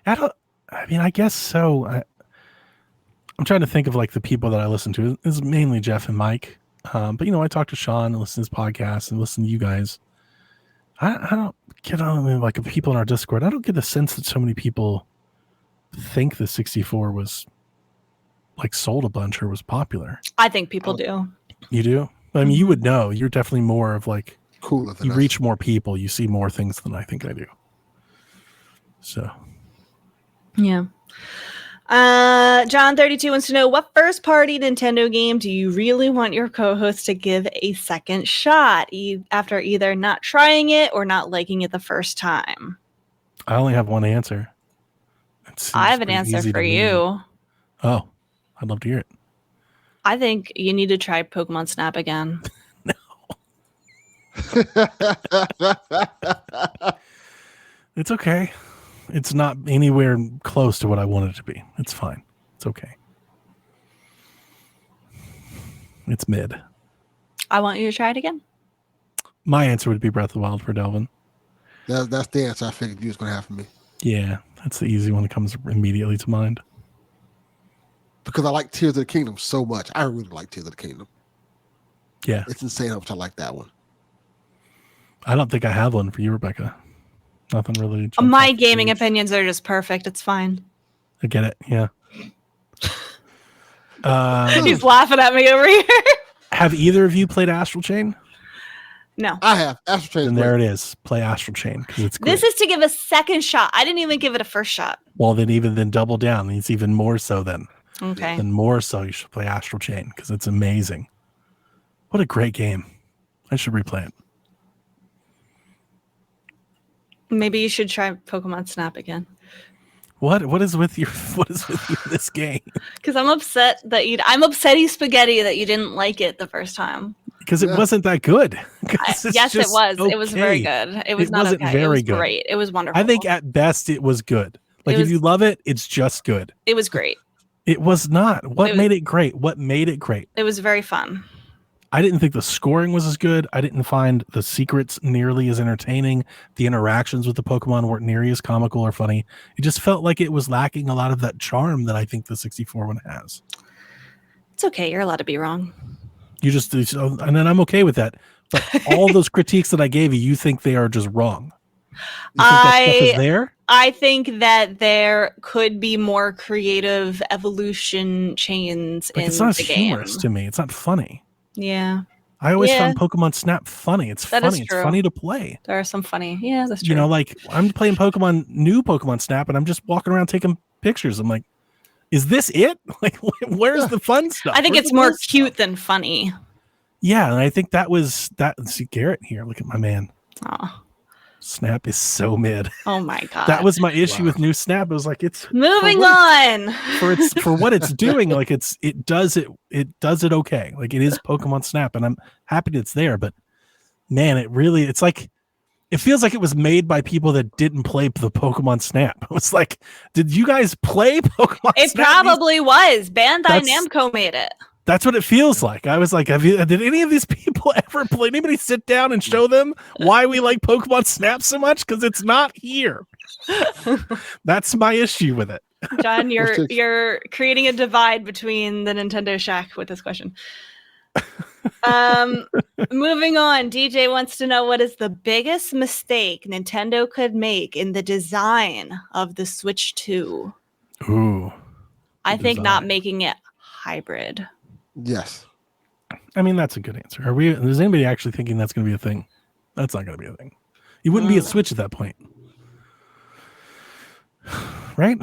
I guess so. I'm trying to think of like the people that I listen to. It's mainly Jeff and Mike. But I talk to Sean and listen to his podcast and listen to you guys. I don't get on like people in our Discord. I don't get the sense that so many people think the 64 was like sold a bunch or was popular. I think people do. You do? I mean, you would know. You're definitely more of like Cooler than you us. reach more people. You see more things than I think I do. So, Yeah. John 32 wants to know, what first party Nintendo game do you really want your co-host to give a second shot after either not trying it or not liking it the first time? I only have one answer. I have an answer for you. Oh, I'd love to hear it. I think you need to try Pokemon Snap again. It's okay. It's not anywhere close to what I want it to be. It's fine. It's okay. It's mid. I want you to try it again. My answer would be Breath of the Wild for Delvin. That's the answer I figured you was going to have for me. Yeah, that's the easy one that comes immediately to mind. Because I like Tears of the Kingdom so much. I really like Tears of the Kingdom. Yeah. It's insane how much I like that one. I don't think I have one for you, Rebecca. Nothing really. My gaming opinions are just perfect. It's fine. I get it. Yeah. He's laughing at me over here. Have either of you played Astral Chain? No. I have. Astral Chain. And there it is. Play Astral Chain because it's great. This is to give a second shot. I didn't even give it a first shot. Well, then double down. It's even more so then. Okay. Then more so you should play Astral Chain because it's amazing. What a great game. I should replay it. Maybe you should try Pokemon Snap again. What is with you in this game? Because I'm upset spaghetti that you didn't like it the first time. Because it wasn't that good. Yes, it was. Okay. It was very good. It was not wasn't okay. very It was good. great. It was wonderful. I think at best it was good. Like if you love it, it's just good. It was great. It was not. What made it great? What made it great? It was very fun. I didn't think the scoring was as good. I didn't find the secrets nearly as entertaining. The interactions with the Pokemon weren't nearly as comical or funny. It just felt like it was lacking a lot of that charm that I think the 64 one has. It's okay. You're allowed to be wrong. And then I'm okay with that. But all those critiques that I gave you, you think they are just wrong. You think that stuff is there? I think that there could be more creative evolution chains in the game. It's not humorous to me. It's not funny. Yeah. I always found Pokemon Snap funny. It's funny. It's funny to play. There are some funny. Yeah, that's true. You know, like I'm playing new Pokemon Snap, and I'm just walking around taking pictures. I'm like, is this it? Like, where's the fun stuff? I think it's more cute than funny. Yeah, and I think that was that. See Garrett here. Look at my man. Oh. Snap is so mid. Oh my god. That was my issue with new Snap. It was like it's moving on for what it's doing. Like it does it okay. Like it is Pokemon Snap, and I'm happy that it's there. But man, it's like it feels like it was made by people that didn't play the Pokemon Snap. It was like, did you guys play Pokemon It Snap? Probably was. Bandai Namco made it. That's what it feels like. I was like, did any of these people ever play? Anybody sit down and show them why we like Pokemon Snap so much? Because it's not here. That's my issue with it. John, you're creating a divide between the Nintendo Shack with this question. Moving on, DJ wants to know, what is the biggest mistake Nintendo could make in the design of the Switch 2? Ooh. I think not making it hybrid. Yes. I mean, that's a good answer. Is anybody actually thinking that's going to be a thing? That's not going to be a thing. You wouldn't be a Switch at that point. Right?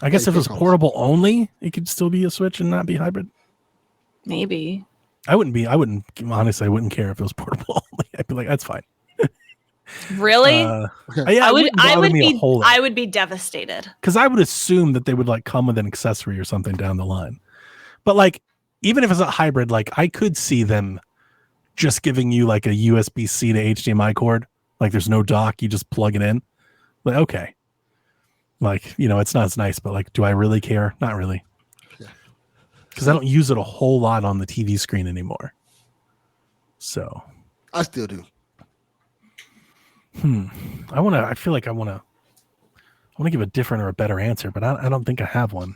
I guess if it was portable only, it could still be a Switch and not be hybrid. Maybe. I wouldn't honestly, I wouldn't care if it was portable only. I'd be like, that's fine. Really? Yeah, I would be devastated. Because I would assume that they would like come with an accessory or something down the line. But like, even if it's a hybrid, like I could see them just giving you like a USB-C to HDMI cord. Like there's no dock, you just plug it in. Like, okay. Like, you know, it's not as nice, but like, do I really care? Not really. Yeah. Because I don't use it a whole lot on the TV screen anymore. So I still do. I feel like I want to give a different or a better answer, but I don't think I have one.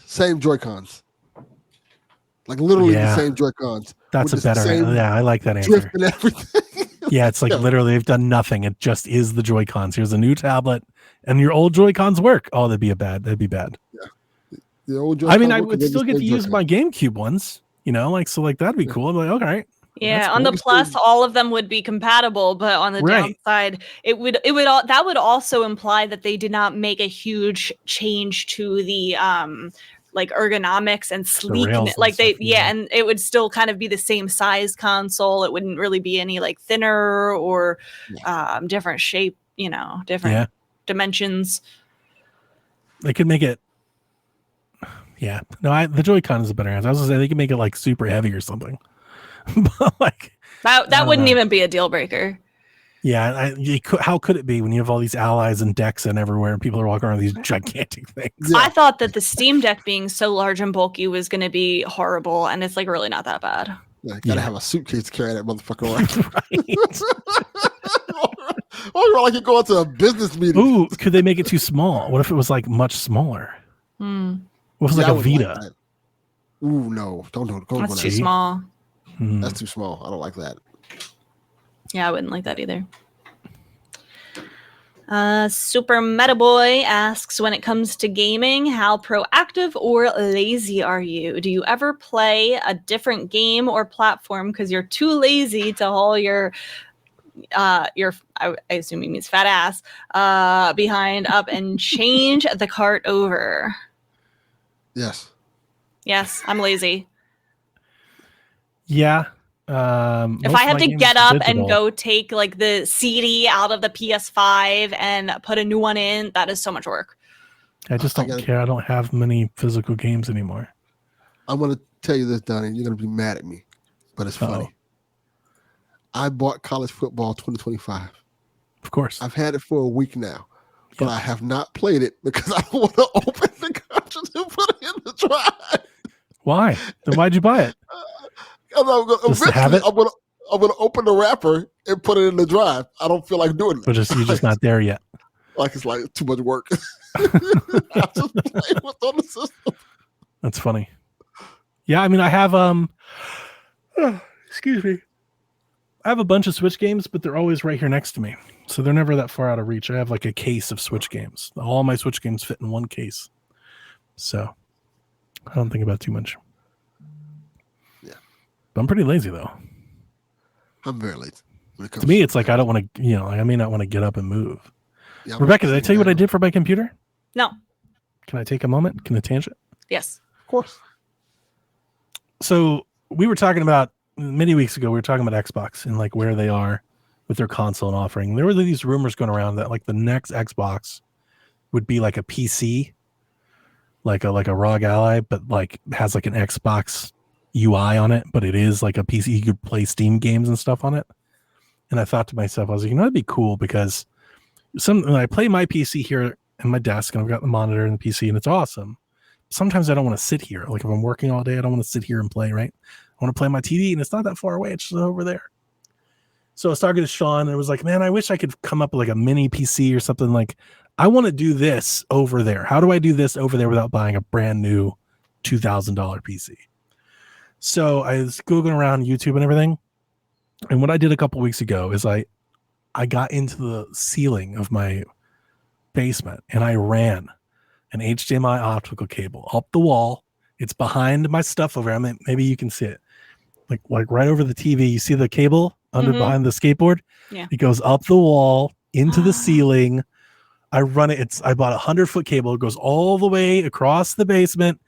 Same Joy-Cons. Like literally the Yeah. same Joy-Cons. That's a with the better same yeah, I like that drift answer. and everything. Yeah, it's like literally they've done nothing. It just is the Joy-Cons. Here's a new tablet and your old Joy-Cons work. Oh, that'd be bad. The old I mean, Joy-Con I work would and then still the get to same use Joy-Con. my GameCube ones, you know, like, so like that'd be cool. I'm like, okay. Yeah, That's on the cool. Plus, all of them would be compatible, but on the Right. downside, that would also imply that they did not make a huge change to the like ergonomics and rails sleekness. and Like they, stuff, yeah. and it would still kind of be the same size console. It wouldn't really be any like thinner or different shape, you know, different dimensions. They could make it. Yeah, no, the Joy-Con is a better answer. I was gonna say they could make it like super heavy or something. But like That wouldn't even be a deal breaker. yeah, how could it be when you have all these allies and decks and everywhere and people are walking around with these gigantic things? Yeah. I thought that the Steam Deck being so large and bulky was going to be horrible, and it's like really not that bad. Yeah, you gotta have a suitcase to carry that motherfucker around. Right. Oh, you're like you're going to a business meeting. Ooh, could they make it too small? What if it was like much smaller? What if it was Yeah, I like a wouldn't Vita? like that. Ooh, no, don't do it. Don't That's go too there. small. That's too small. I don't like that. Yeah, I wouldn't like that either. Super Meta Boy asks, when it comes to gaming, how proactive or lazy are you? Do you ever play a different game or platform because you're too lazy to haul your I assume he means fat ass behind up and change the cart over? Yes. Yes, I'm lazy. Yeah. If I have to get up and go take like the CD out of the PS5 and put a new one in, that is so much work. I just don't care. I don't have many physical games anymore. I'm going to tell you this, Donnie. You're going to be mad at me, but it's funny. I bought College Football 2025. Of course. I've had it for a week now, but I have not played it because I don't want to open the cartridge and put it in the drive. Why? Then why'd you buy it? Eventually, I'm gonna open the wrapper and put it in the drive. I don't feel like doing it. But you're just not there yet. Like it's like too much work. I just play what's on the system. That's funny. Yeah, I mean, I have excuse me. I have a bunch of Switch games, but they're always right here next to me, so they're never that far out of reach. I have like a case of Switch games. All my Switch games fit in one case, so I don't think about it too much. I'm pretty lazy though. I'm very lazy. To me, it's like I don't want to, I may not want to get up and move. Yeah, Rebecca, did I tell you what I did for my computer? No. Can I take a moment? Can I tangent? Yes. Of course. So we were talking about, many weeks ago, we were talking about Xbox and like where they are with their console and offering. There were these rumors going around that like the next Xbox would be like a PC, like a ROG Ally, but like has like an Xbox UI on it, but it is like a PC. You could play Steam games and stuff on it. And I thought to myself, I was like, that'd be cool because when I play my PC here in my desk and I've got the monitor and the PC and it's awesome. Sometimes I don't want to sit here. Like if I'm working all day, I don't want to sit here and play, right? I want to play my TV and it's not that far away. It's just over there. So I was talking to Sean and it was like, man, I wish I could come up with like a mini PC or something. Like I want to do this over there. How do I do this over there without buying a brand new $2,000 PC? So I was Googling around YouTube and everything. And what I did a couple weeks ago is I got into the ceiling of my basement and I ran an HDMI optical cable up the wall. It's behind my stuff over there. I mean, maybe you can see it. Like right over the TV. You see the cable behind the skateboard? Yeah. It goes up the wall into the ceiling. I run it. I bought a 100-foot cable. It goes all the way across the basement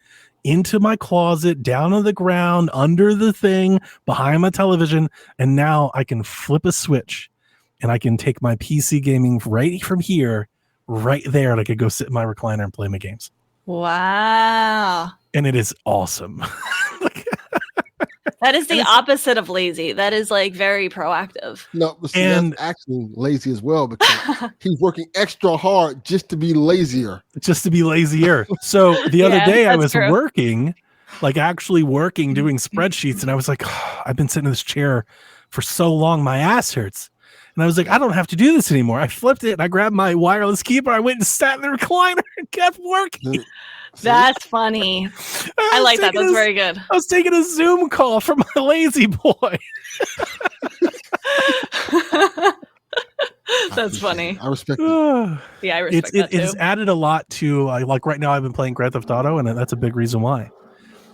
into my closet, down on the ground, under the thing, behind my television. And now I can flip a switch and I can take my PC gaming right from here, right there. And I could go sit in my recliner and play my games. Wow. And it is awesome. That is the And opposite of lazy. That is like very proactive. No, but see, And- that's actually lazy as well because he's working extra hard just to be lazier. Just to be lazier. So the other Yeah, day I that's was true. working, like actually working, doing spreadsheets, and I was like, I've been sitting in this chair for so long, my ass hurts. And I was like, I don't have to do this anymore. I flipped it and I grabbed my wireless keyboard. I went and sat in the recliner and kept working. See? That's funny. I was like that. taking That's a- very good. I was taking a Zoom call from my lazy boy. That's funny. I respect it. Yeah, I respect that It has too. added a lot to like right now I've been playing Grand Theft Auto, and that's a big reason why.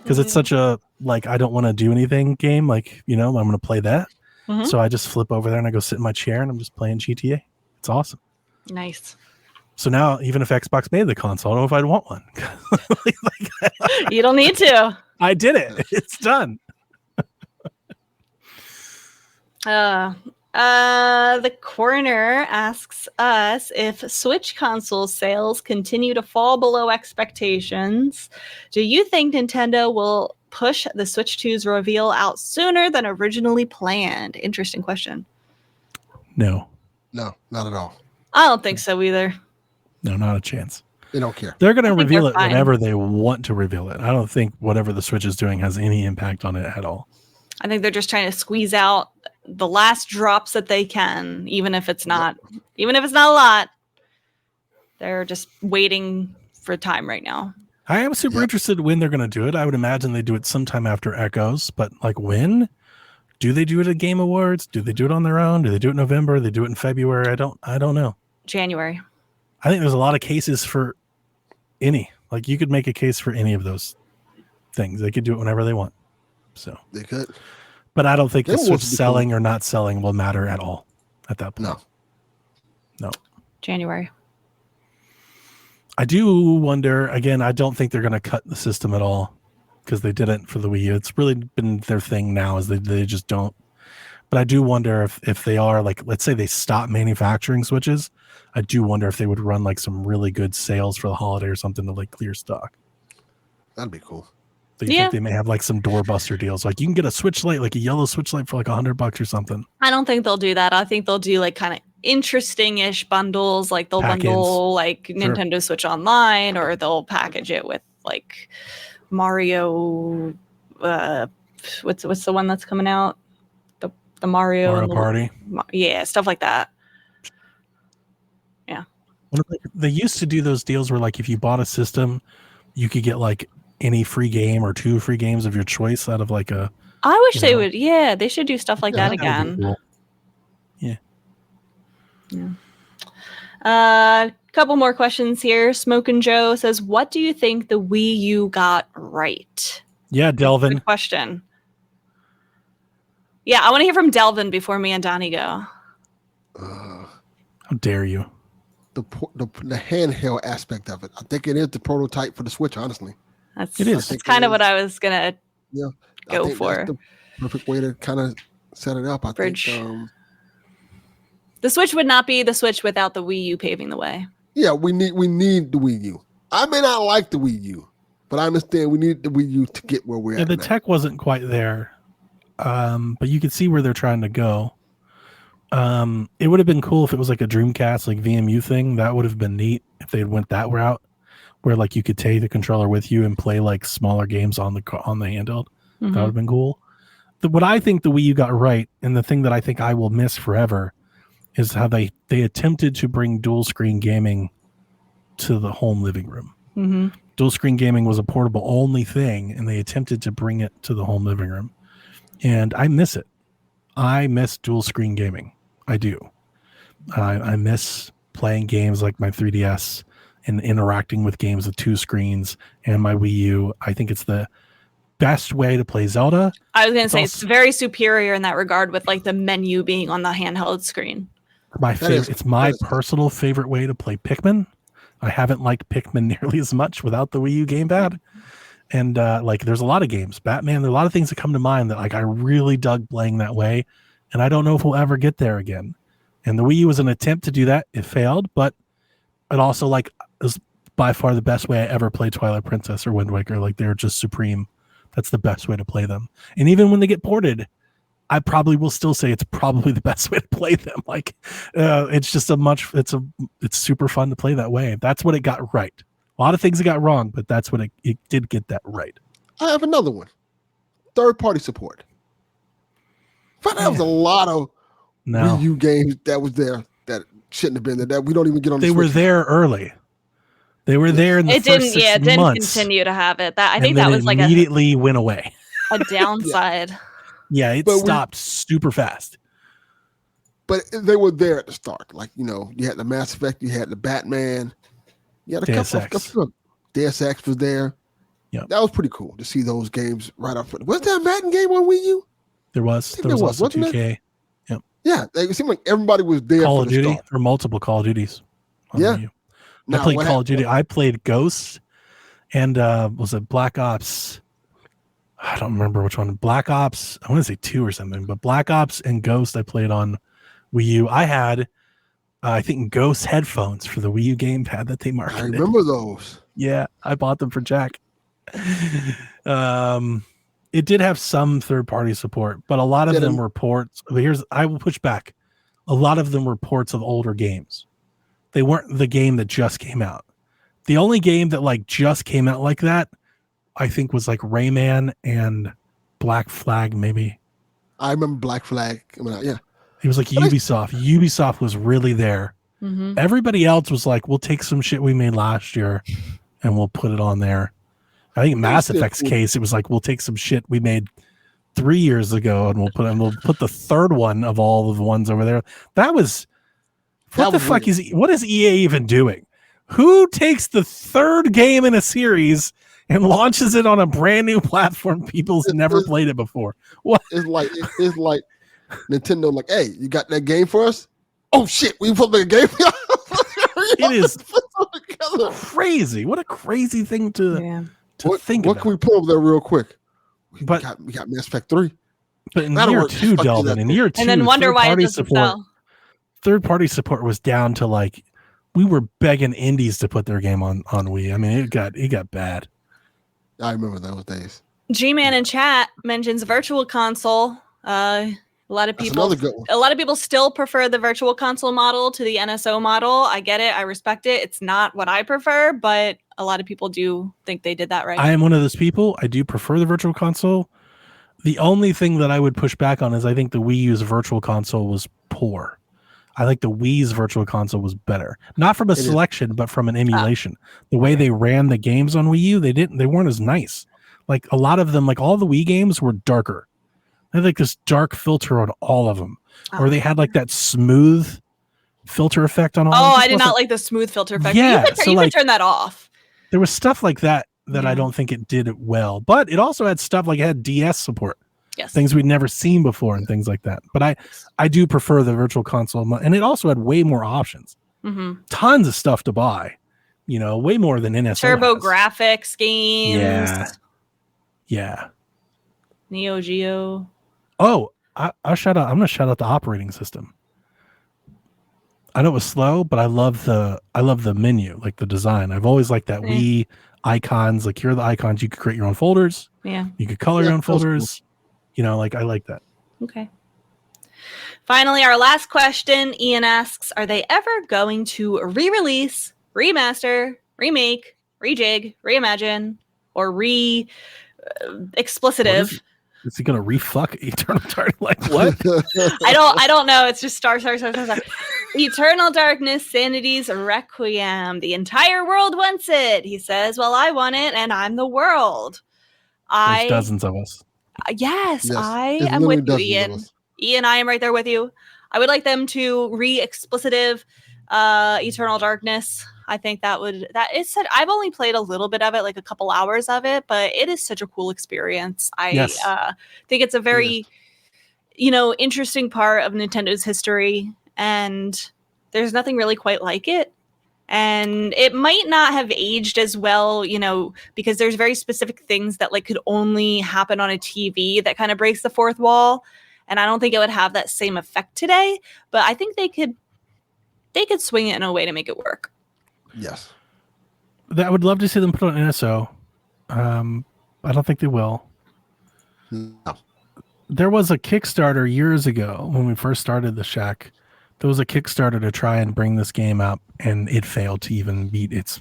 Because it's such a like I don't want to do anything game, like I'm gonna play that. Mhm. So I just flip over there and I go sit in my chair and I'm just playing GTA. It's awesome. Nice. So now even if Xbox made the console, I don't know if I'd want one. You don't need to. I did it. It's done. The coroner asks us if Switch console sales continue to fall below expectations. Do you think Nintendo will push the Switch 2's reveal out sooner than originally planned? Interesting question. No, No, not at all. I don't think so either. no, not a chance. They don't care. They're going to I think reveal they're it fine. whenever they want to reveal it. I don't think whatever the Switch is doing has any impact on it at all. I think they're just trying to squeeze out the last drops that they can, even if it's not a lot. They're just waiting for time right now. I am super interested when they're going to do it. I would imagine they do it sometime after Echoes, but like when? Do they do it at Game Awards? Do they do it on their own? Do they do it in November? They do it in February? I don't know. January. I think there's a lot of cases for any. Like you could make a case for any of those things. They could do it whenever they want. So They could. but I don't think the Game Switch Awards would be selling or not selling will matter at all at that point. No. January. I do wonder, again, I don't think they're going to cut the system at all because they didn't for the Wii U. It's really been their thing now is they just don't. But I do wonder if they are, like, let's say they stop manufacturing Switches, I do wonder if they would run like some really good sales for the holiday or something to like clear stock. That'd be cool. So you think they may have like some doorbuster deals? Like you can get a Switch Lite, like a yellow Switch Lite for like $100 or something. I don't think they'll do that. I think they'll do like kind of interesting-ish bundles. Like they'll Pack-ins. bundle like Nintendo Switch Online, or they'll package it with like Mario. What's the one that's coming out? The Mario Party. Yeah, stuff like that. They used to do those deals where like if you bought a system, you could get like any free game or 2 free games of your choice out of like a. I wish they would. Yeah, they should do stuff like that would be again. cool. Couple more questions here. Smokin' Joe says, "What do you think the Wii U got right?" Yeah, Delvin. Good question. Yeah, I want to hear from Delvin before me and Donnie go. How dare you? The handheld aspect of it. I think it is the prototype for the Switch, honestly. That's It is. That's kind of what I was gonna Yeah. go I think for. that's the perfect way to kind of set it up. I Bridge. think The Switch would not be the Switch without the Wii U paving the way. yeah, we need the Wii U. I may not like the Wii U, but I understand we need the Wii U to get where we're Yeah, at. the now. tech wasn't quite there, but you could see where they're trying to go. It would have been cool if it was like a Dreamcast, like VMU thing. That would have been neat if they went that route, where like you could take the controller with you and play like smaller games on the handheld. That would have been cool. What I think the Wii U got right, and the thing that I think I will miss forever, is how they attempted to bring dual screen gaming to the home living room. Mm-hmm. Dual screen gaming was a portable only thing, and they attempted to bring it to the home living room. And I miss it. I miss dual screen gaming. I do. I miss playing games like my 3DS and interacting with games with 2 screens and my Wii U. I think it's the best way to play Zelda. I was gonna say it's also- very superior in that regard, with like the menu being on the handheld screen. It's my personal favorite way to play Pikmin. I haven't liked Pikmin nearly as much without the Wii U gamepad. And like there's a lot of games, Batman, there are a lot of things that come to mind that like I really dug playing that way. And I don't know if we'll ever get there again. And the Wii U was an attempt to do that. It failed, but it also like is by far the best way I ever played Twilight Princess or Wind Waker. Like they're just supreme. That's the best way to play them. And even when they get ported, I probably will still say it's probably the best way to play them. Like, it's just it's super fun to play that way. That's what it got right. A lot of things it got wrong, but that's what it did get that right. I have another one. Third-party support. But there was a lot of Wii U games that was there that shouldn't have been there. That we don't even get on. They were there early. They were there in the first 6 months. It didn't continue to have it. I think that was like immediately went away. A downside. Yeah, it stopped super fast. But they were there at the start. Like, you had the Mass Effect, you had the Batman, you had a couple of Deus Ex was there. Yeah, that was pretty cool to see those games right up front. Was there a Madden game on Wii U? There was also 2K. Yep. Yeah, it seemed like everybody was there. Call of Duty or multiple Call of Duties. Yeah. I played Call of Duty. I played Ghost and was it Black Ops? I don't remember which one. Black Ops, I want to say 2 or something, but Black Ops and Ghost I played on Wii U. I had, I think, Ghost headphones for the Wii U gamepad that they marketed. I remember those. Yeah, I bought them for Jack. It did have some third-party support, but a lot of them were ports. I will push back. A lot of them were ports of older games. They weren't the game that just came out. The only game that like just came out like that, I think, was like Rayman and Black Flag, maybe. I remember Black Flag coming out, yeah. It was like Ubisoft. Ubisoft was really there. Mm-hmm. Everybody else was like, we'll take some shit we made last year and we'll put it on there. I think in Mass Effect's case, it was like, we'll take some shit we made 3 years ago and we'll put the third one of all of the ones over there. What is EA even doing? Who takes the third game in a series and launches it on a brand new platform people's never played it before? What? It's like Nintendo, like, hey, you got that game for us? Oh shit, we put the game. It is crazy. What a crazy thing to think about. What can we pull up there real quick? We got Mass Effect 3. But in year 2, Delvin, in year 2, and then wonder why it doesn't sell. Third-party support was down to like, we were begging indies to put their game on Wii. I mean, it got bad. I remember those days. G-Man in chat mentions Virtual Console. A lot of people still prefer the Virtual Console model to the NSO model. I get it. I respect it. It's not what I prefer, but a lot of people do think they did that right. I am one of those people. I do prefer the Virtual Console. The only thing that I would push back on is I think the Wii U's Virtual Console was poor. I think the Wii's Virtual Console was better. Not from a selection, but from an emulation. The way they ran the games on Wii U, they weren't as nice. Like a lot of them, like all the Wii games were darker. They had like this dark filter on all of them. Or they had like that smooth filter effect on all of them. Oh, I did not like the smooth filter effect. Yeah, you could turn that off. There was stuff like that I don't think it did it well. But it also had stuff like it had DS support. Yes. Things we'd never seen before and things like that. But I do prefer the Virtual Console. And it also had way more options. Mm-hmm. Tons of stuff to buy. Way more than NSO Turbo has. graphics games. Yeah. Neo Geo. Oh, I'm going to shout out the operating system. I know it was slow, but I love the menu, like the design. I've always liked that Wii icons. Like, here are the icons. You could create your own folders. Yeah. You could color your own folders. Cool. Like I like that. Okay. Finally, our last question. Ian asks, are they ever going to re-release, remaster, remake, rejig, reimagine, or re-explicitive? Is he gonna refuck Eternal Dark? Like what? I don't know. It's just star. Eternal Darkness, Sanity's Requiem. The entire world wants it. He says, well, I want it, and I'm the world. There's dozens of us. Yes, I am with you, Ian. Ian, I am right there with you. I would like them to re-explicitive Eternal Darkness. I think I've only played a little bit of it, like a couple hours of it, but it is such a cool experience. I think it's a very, interesting part of Nintendo's history, and there's nothing really quite like it. And it might not have aged as well, because there's very specific things that like could only happen on a TV that kind of breaks the fourth wall. And I don't think it would have that same effect today, but I think they could swing it in a way to make it work. Yes. I would love to see them put on NSO. I don't think they will. No. There was a Kickstarter years ago when we first started the Shack. There was a Kickstarter to try and bring this game up, and it failed to even meet its.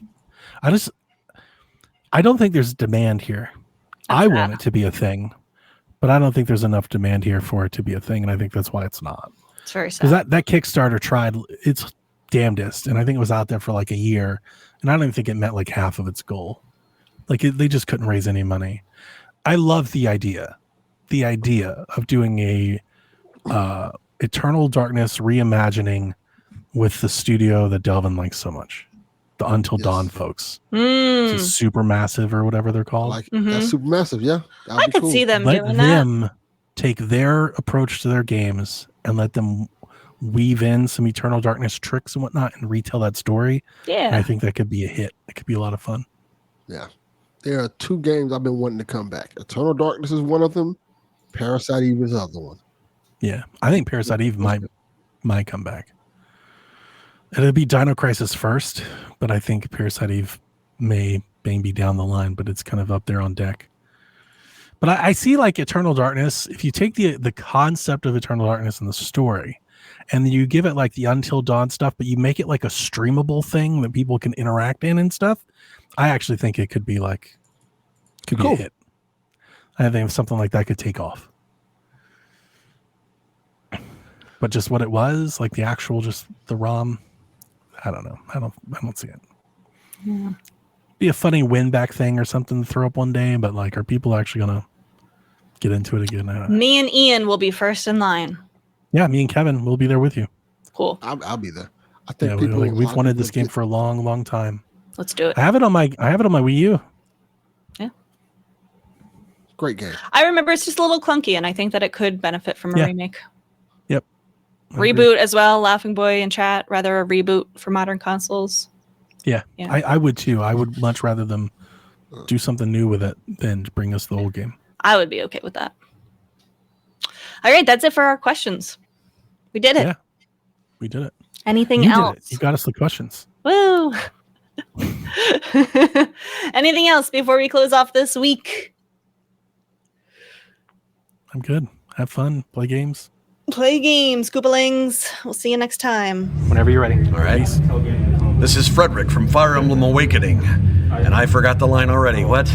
I don't think there's demand here. I want it to be a thing, but I don't think there's enough demand here for it to be a thing, and I think that's why it's not. It's very sad. Because that Kickstarter tried its damnedest, and I think it was out there for like a year, and I don't even think it met like half of its goal. Like they just couldn't raise any money. I love the idea of doing a Eternal Darkness reimagining with the studio that Delvin likes so much, the Until Dawn folks. It's a Supermassive or whatever they're called. That's Supermassive. Yeah, I could see them let doing them take their approach to their games and let them weave in some Eternal Darkness tricks and whatnot and retell that story. Yeah, and I think that could be a hit. It could be a lot of fun. Yeah, there are 2 games I've been wanting to come back. Eternal Darkness is one of them. Parasite Eve is the other one. Yeah, I think Parasite Eve might come back. It'll be Dino Crisis first, but I think Parasite Eve may be down the line, but it's kind of up there on deck. But I see like Eternal Darkness, if you take the concept of Eternal Darkness and the story, and then you give it like the Until Dawn stuff, but you make it like a streamable thing that people can interact in and stuff, I actually think it could be like, be a hit. I think something like that could take off. But just what it was, like the actual, just the ROM, I don't know. I don't see it. Yeah. Be a funny win back thing or something to throw up one day, but like, are people actually gonna get into it again? Me and Ian will be first in line. Yeah, me and Kevin will be there with you. Cool. I'll be there. I think we've wanted this game for a long, long time. Let's do it. I have it on my Wii U. Yeah. Great game. I remember it's just a little clunky, and I think that it could benefit from a remake. Yep. Reboot as well. Laughing Boy in chat, rather a reboot for modern consoles. Yeah. I would too. I would much rather them do something new with it than bring us the old game. I would be okay with that. All right, that's it for our questions. We did it. Yeah, we did it. Anything else? You got us the questions. Woo! Anything else before we close off this week? I'm good. Have fun. Play games. Play games, Koopalings. We'll see you next time. Whenever you're ready. All right. This is Frederick from Fire Emblem Awakening. And I forgot the line already. What?